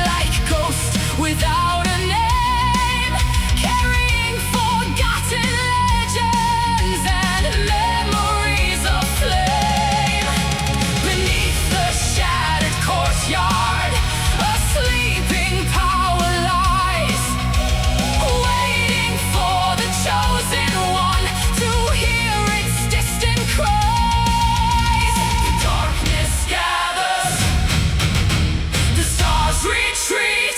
like ghosts without a name, carrying forgotten legends and memories of flame. Beneath the shattered courtyard, a sleeping power lies, waiting for the chosen one to hear its distant cries. The darkness gathers, the stars retreat,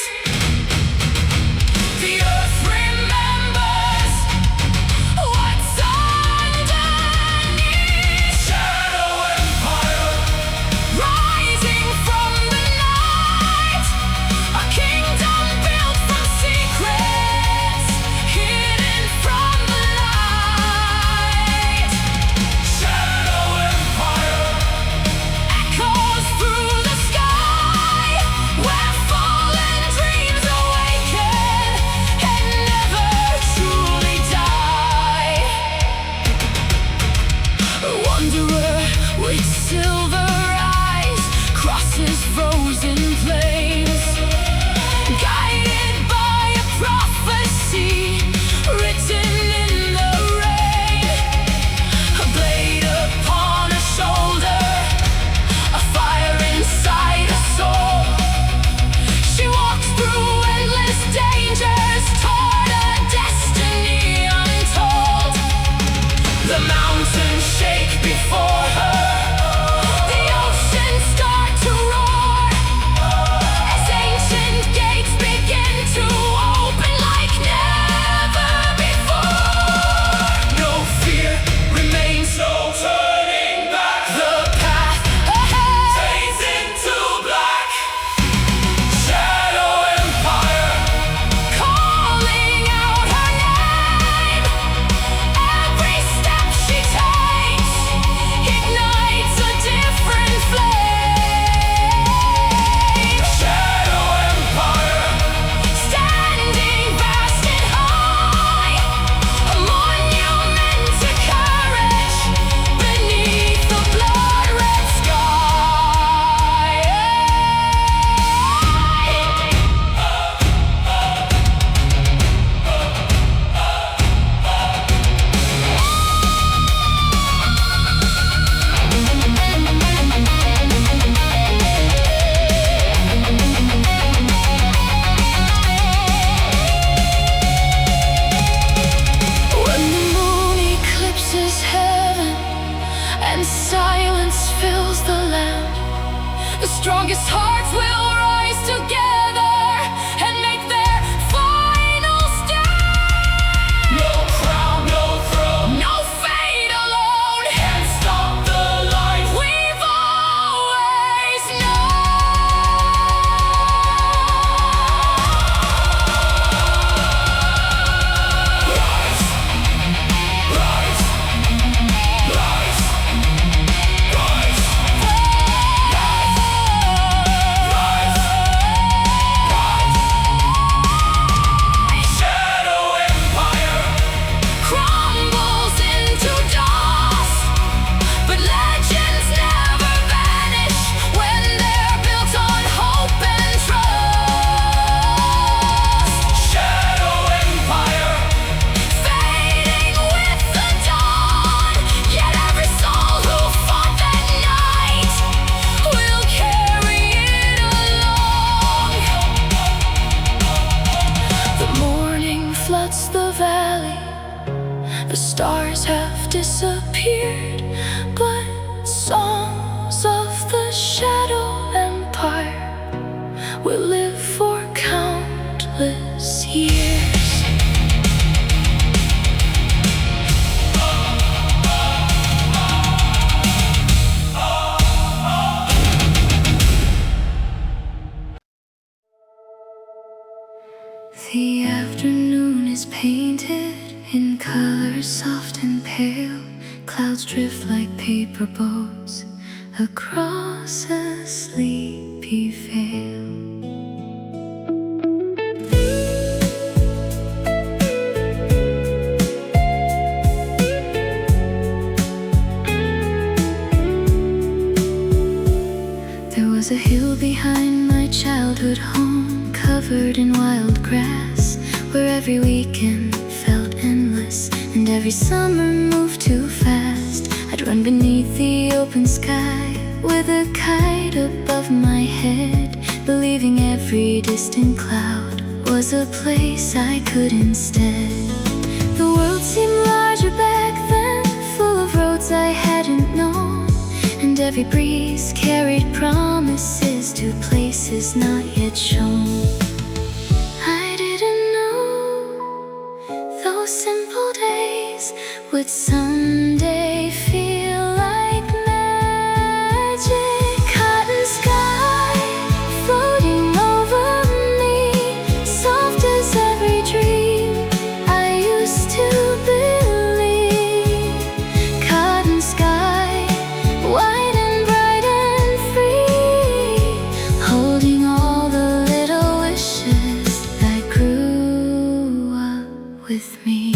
the earth remembers what's underneath. Shadow Empire, rising from the night, a kingdom built from secrets hidden from the light. Shadow Empire echoes through the sky, where fallen dreams awaken and never truly die. A wanderer with silver eyes crosses frozen plains, guided by a prophecy written in the rain. A blade upon a shoulder, a fire inside a soul. She walks through endless dangers toward a destiny untold. The mountains shake before her, the oceans start to roar. silence fills the land. The strongest hearts will rise together and make their final stand. No crown, no throne, no fate alone can stop the light we've always the valley. The stars have disappeared, but songs of the Shadow Empire will live for countless years. The afternoon is painted in colors soft and pale. Clouds drift like paper boats across a sleepy vale. There was a hill behind my childhood home, covered in wild grass, where every weekend felt endless and every summer moved too fast. I'd run beneath the open sky with a kite above my head, believing every distant cloud was a place I could instead. The world seemed larger back then, full of roads I hadn't known, and every breeze carried promises to places not yet shown. I didn't know those simple days would someday feel like magic. Cotton sky floating over me, soft as every dream I used to believe. Cotton sky, wide and bright and free, holding all the little wishes that grew up with me.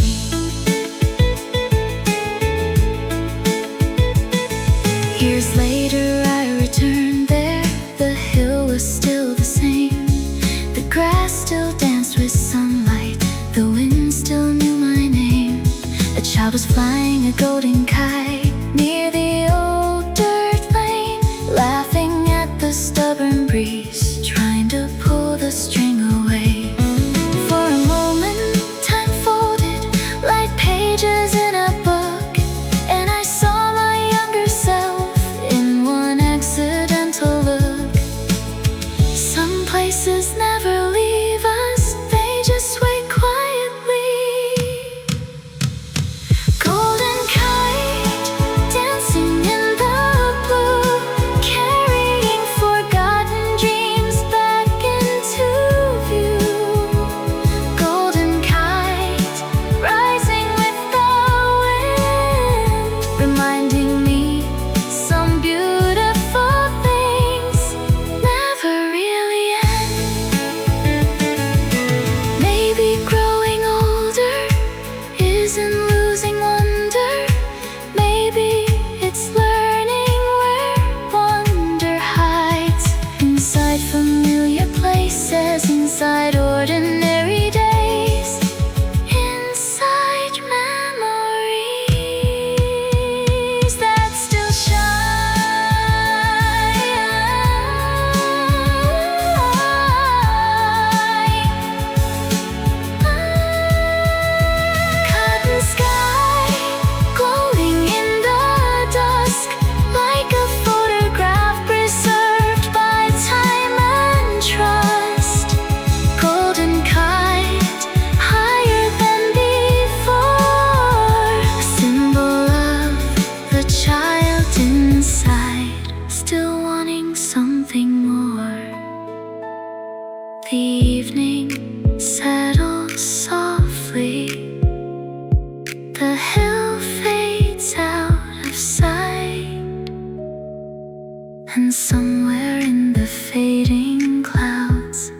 And somewhere in the fading clouds,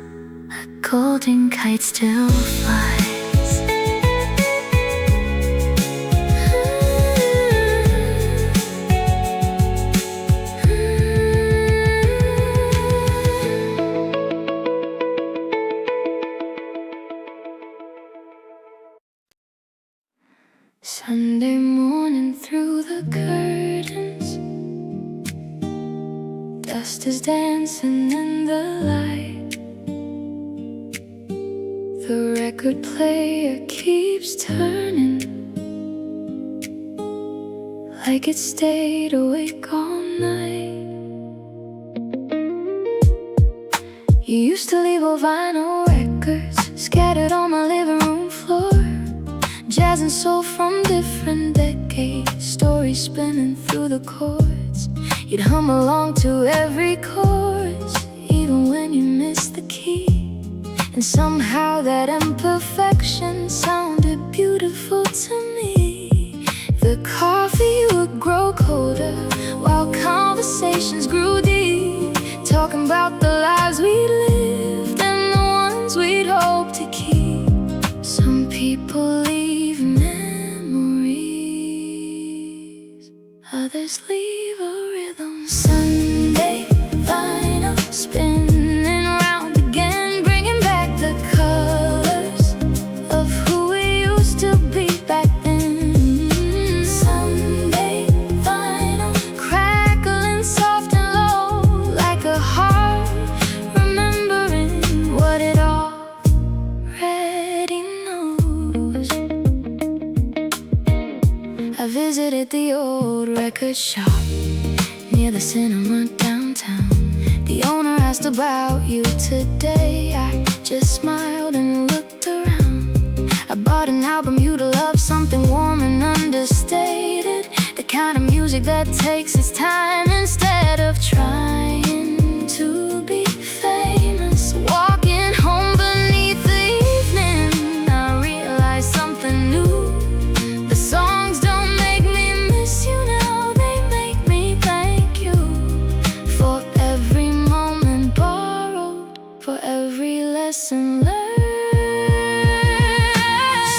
a golden kite still flies. Sunday morning through the curtains, dust is dancing in the light. The record player keeps turning, like it stayed awake all night. You used to leave old vinyl records scattered on my living room floor, jazz and soul from different decades, stories spinning through the chords. You'd hum along to every chorus, even when you missed the key. And somehow that imperfection sounded beautiful to me. The coffee would grow colder while conversations grew deep, talking about the lives we'd lived and the ones we'd hoped to keep. Some people leave memories, others leave a rhythm. Sunday vinyl spinning round again, bringing back the colors of who we used to be back then. Sunday vinyl crackling soft and low, like a heart remembering what it already knows. I visited the old record shop near the cinema downtown. The owner asked about you today. I just smiled and looked around. I bought an album you'd love, something warm and understated, the kind of music that takes its time instead of trying to be famous. Walking home beneath the evening, I realized something new. The songs don't make me miss you now, they make me thank you for every moment borrowed, for every lesson learned.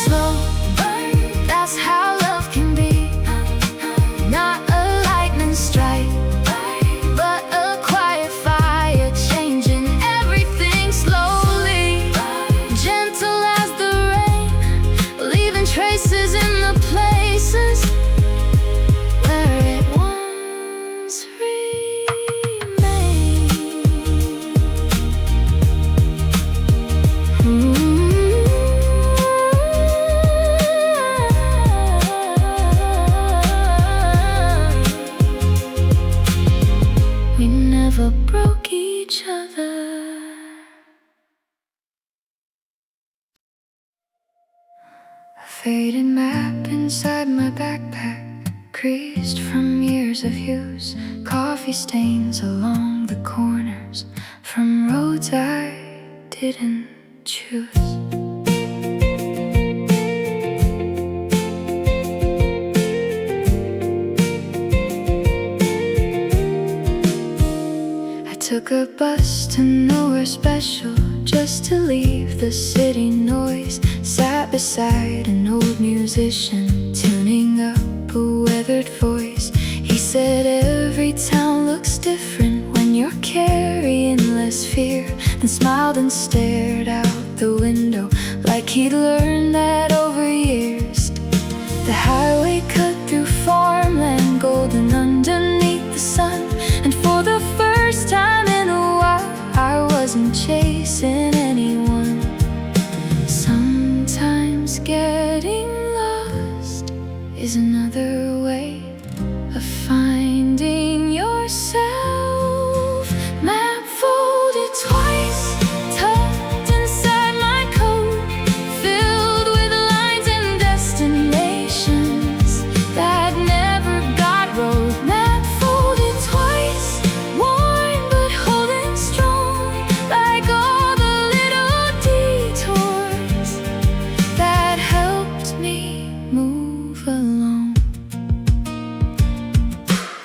Slow burn, that's how love can be. Not a lightning strike, but a quiet fire, changing everything slowly. Gentle as the rain, leaving traces in the places where it once remained. We never broke each other. A faded map inside my backpack, creased from years of use. Coffee stains along the corners from roads I didn't choose. I took a bus to nowhere special, just to leave the city noise. Sat beside an old musician, tuning up a weathered voice. He said every town looks different when you're carrying less fear, and smiled and stared out the window like he'd learned that over years. The highway cut through farmland, golden underneath the sun, and for the first time in a while I wasn't chasing anyone. Sometimes getting lost is another way of finding yourself. Map folded twice, tucked inside my coat, filled with lines and destinations that never got wrote. Map folded twice, worn but holding strong, like all the little detours that helped me move along.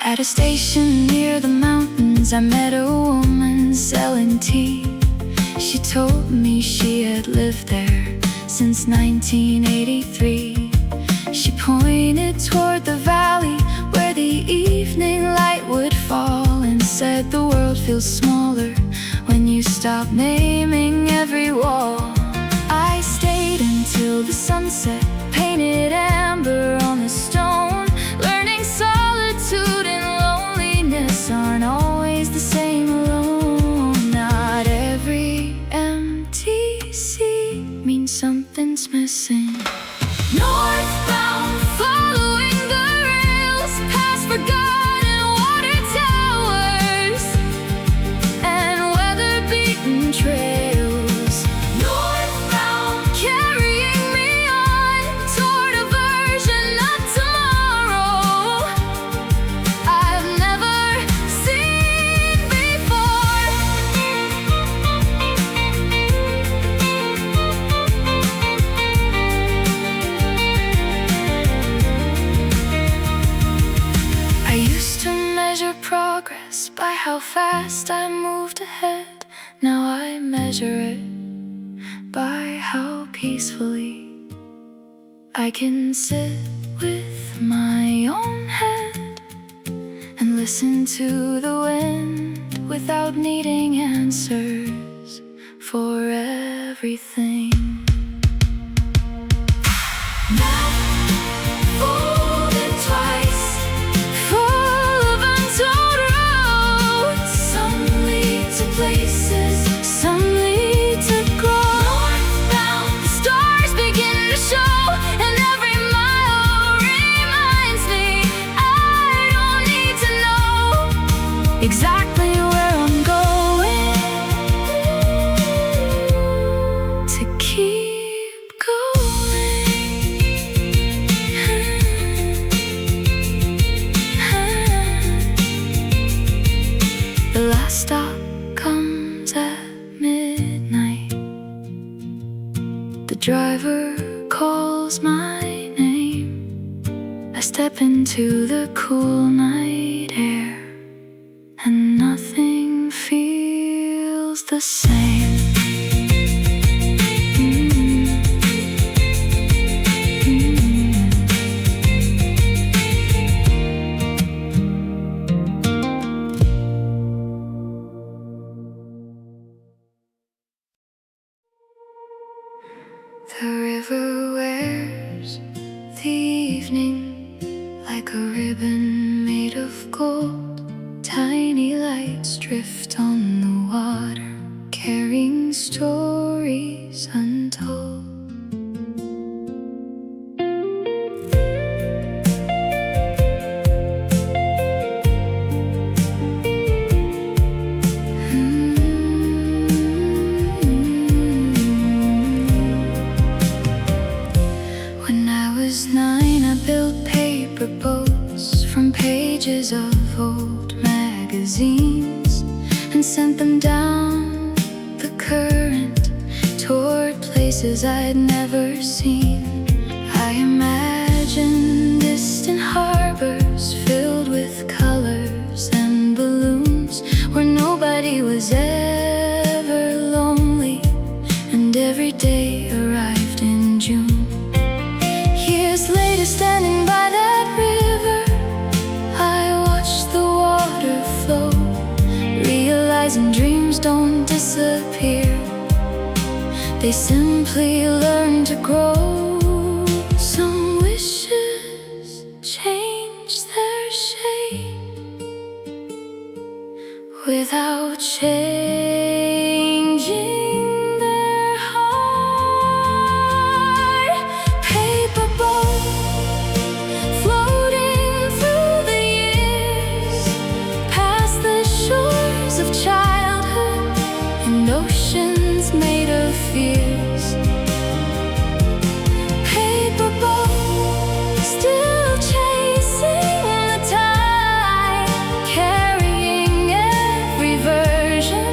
At a station near the mountains, Once I met a woman selling tea. She told me she had lived there since 1983. She pointed toward the valley where the evening light would fall, and said the world feels smaller when you stop naming every wall. I stayed until the sunset, painted amber on the stone, learning solitude and loneliness aren't always the same alone. Not every empty sea means something's missing. Northbound, following the rails, past forgotten water towers and weather-beaten trails. Northbound, carrying me on toward a version of tomorrow I've never seen before. I used to measure progress by how fast I moved ahead. Now I measure it by how peacefully I can sit with my own head and listen to the wind without needing answers for everything. Map folded twice, full of untold roads. Some lead to places, some lead to growth. Northbound, the stars begin to show, and every mile reminds me I don't need to know exactly where I'm going to keep going. The last stop comes at midnight. The driver calls my name. I step into the cool night air, and nothing feels the same. The river wears the evening like a ribbon made of gold. Tiny lights drift on the water, carrying stories untold. When I was 9, I built paper boats from pages of old magazines and sent them down the current toward places I'd never seen. I imagined distant harbors filled with colors and balloons, where nobody was ever lonely and every day arrived in June. Years later, standing by that river, I watched the water flow, realizing dreams don't disappear, they simply learn to grow. Some wishes change their shape without changing their heart. Paper boat floating through the years, past the shores of childhood and oceans made of fears. Paper boat still chasing the tide, carrying every version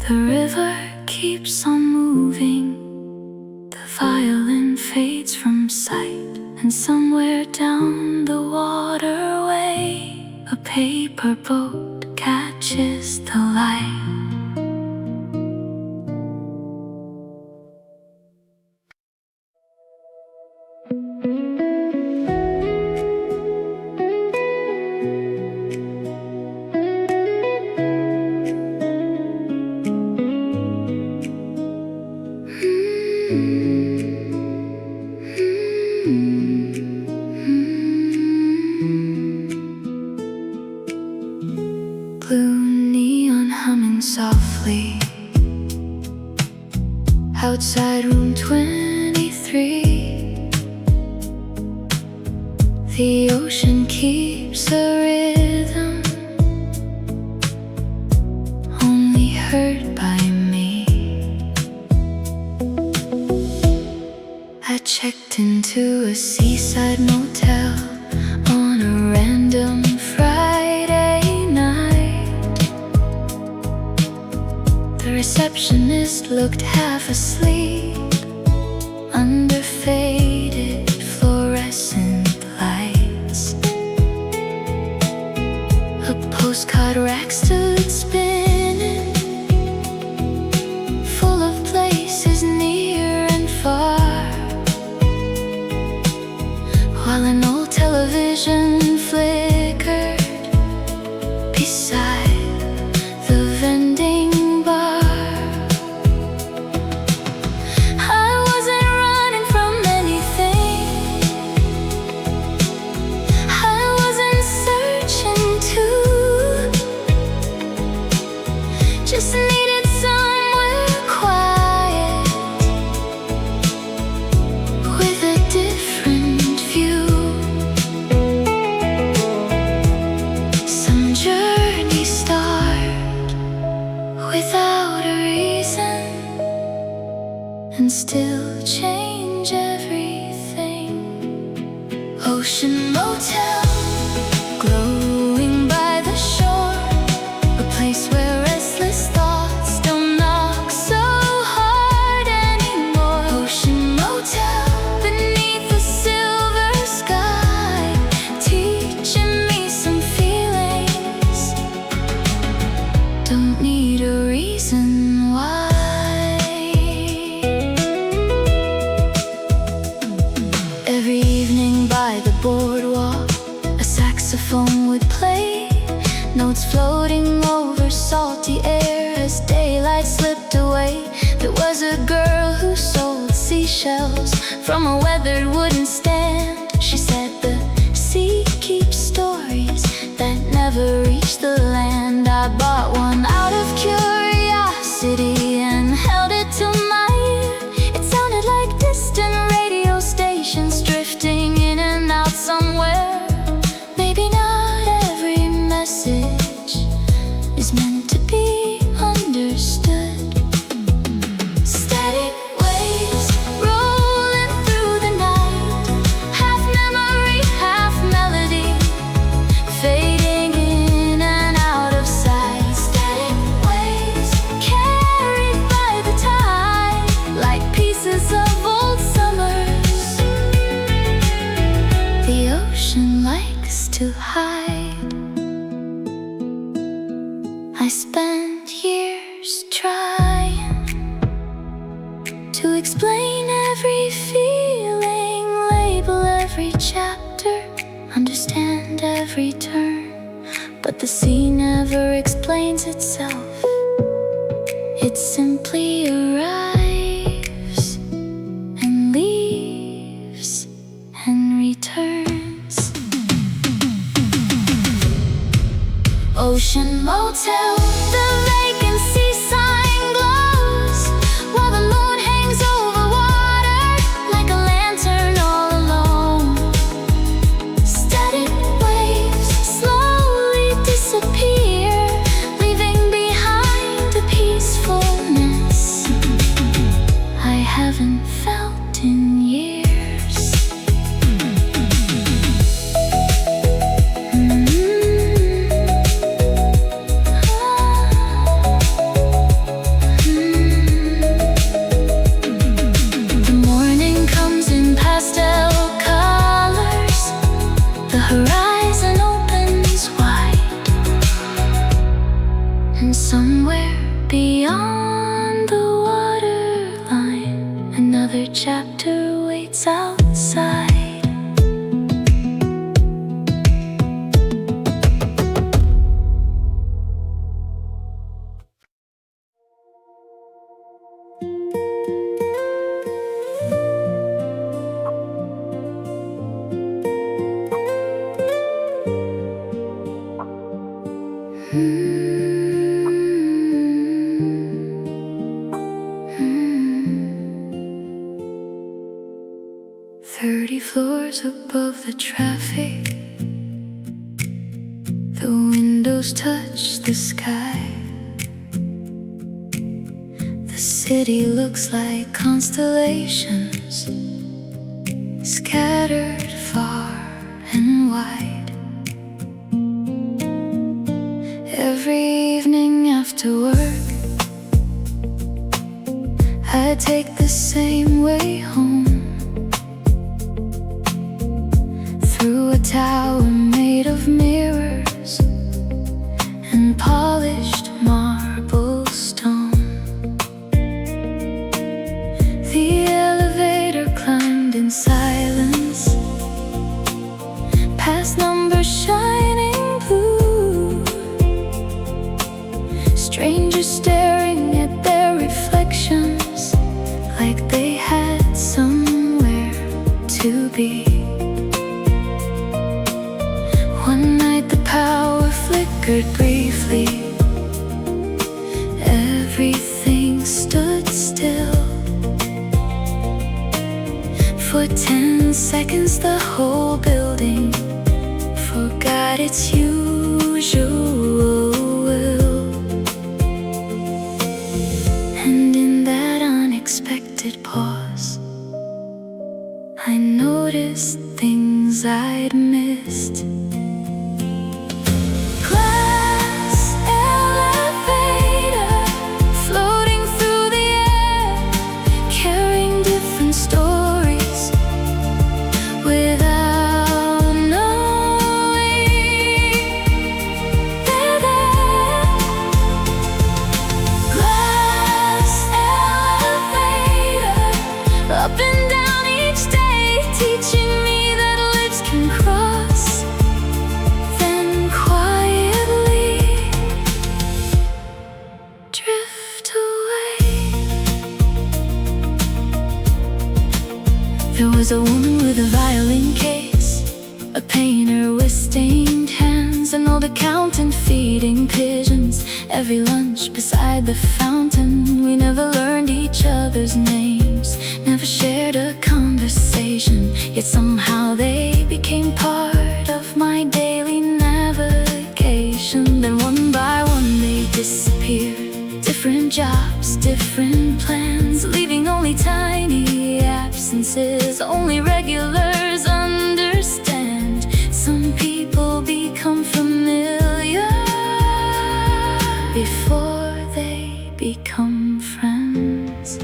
The river keeps on moving, the violin fades from sight, and somewhere down the waterway a paper boat catches the light. Blue neon humming softly outside room 23. The ocean keeps a rhythm only heard by me. I checked into a seaside motel on a random Friday night. The receptionist looked half asleep under faded fluorescent lights. A postcard rack stood spinning, full of places near and far, while an old television flickered beside the vending bar. I wasn't running from anything, I wasn't searching to, just needed somewhere quiet with a different view. Some journey start without a reason and still change everything. Ocean motel, glowing by the shore, a place where restless thoughts don't knock so hard anymore. Ocean motel, beneath the silver sky, teaching me some feelings. Don't need a reason why. Every evening by the boardwalk, a saxophone would play, notes floating over salty air as daylight slipped away. There was a girl who sold seashells from a weathered wooden stand. She said the sea keeps stories that never reach the land. I bought one out of curiosity and held it to my ear. It sounded like distant radio stations drifting in and out somewhere. Maybe not every message is meant to be understood. Static waves rolling through the night, half memory, half melody, fading in and out of sight. Static waves carried by the tide, like pieces of old summers the ocean likes to hide. I spent years trying to explain every feeling, label every chapter, understand every turn, but the sea never explains itself. It simply arrives and leaves and returns. Ocean motel, the vacancy sign glows while the moon hangs over water like a lantern all alone. Static waves slowly disappear, leaving behind a peacefulness I haven't felt in years. somewhere beyond the waterline, another chapter waits outside. Hmm. 30 floors above the traffic, the windows touch the sky. The city looks like constellations, scattered far and wide. Every evening after work, I take the same way home, through a tower made of mirrors and polished marble stone. The elevator climbed in silence, past numbers shining blue, strangers staring at their reflections like they had somewhere to be. One night the power flickered briefly, everything stood still. For 10 seconds the whole building forgot its usual will. And in that unexpected pause, I noticed things I'd missed. Up and down each day, teaching me that lips can cross, then quietly drift away. There was a woman with a violin case, a painter with stained hands, an old accountant feeding pigeons every lunch beside the fountain. We never learned each other's names, never shared a conversation, yet somehow they became part of my daily navigation. Then one by one they disappeared, different jobs, different plans, leaving only tiny absences. Only regulars understand. Some people become familiar before they become friends.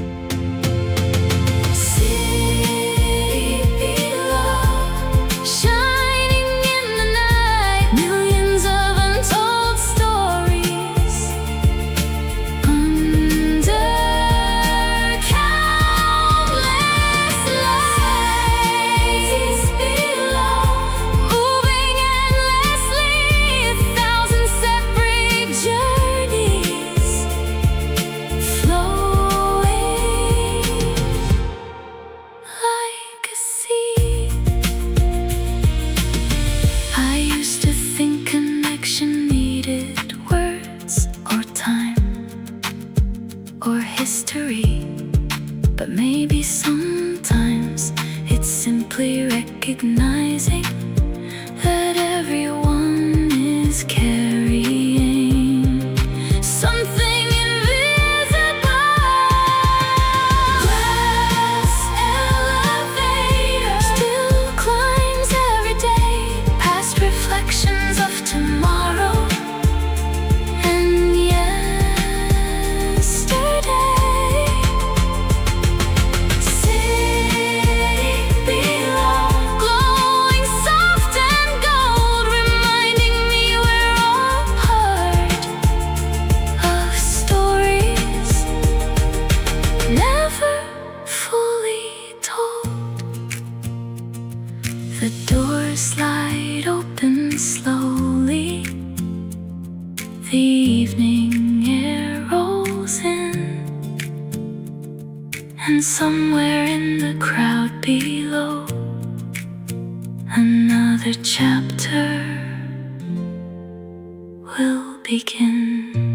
Or history, but maybe sometimes it's simply recognizing that everyone is carrying something invisible. Glass elevator still climbs every day, past reflections of tomorrow. City below, glowing soft and gold, And somewhere in the crowd below, another chapter will begin.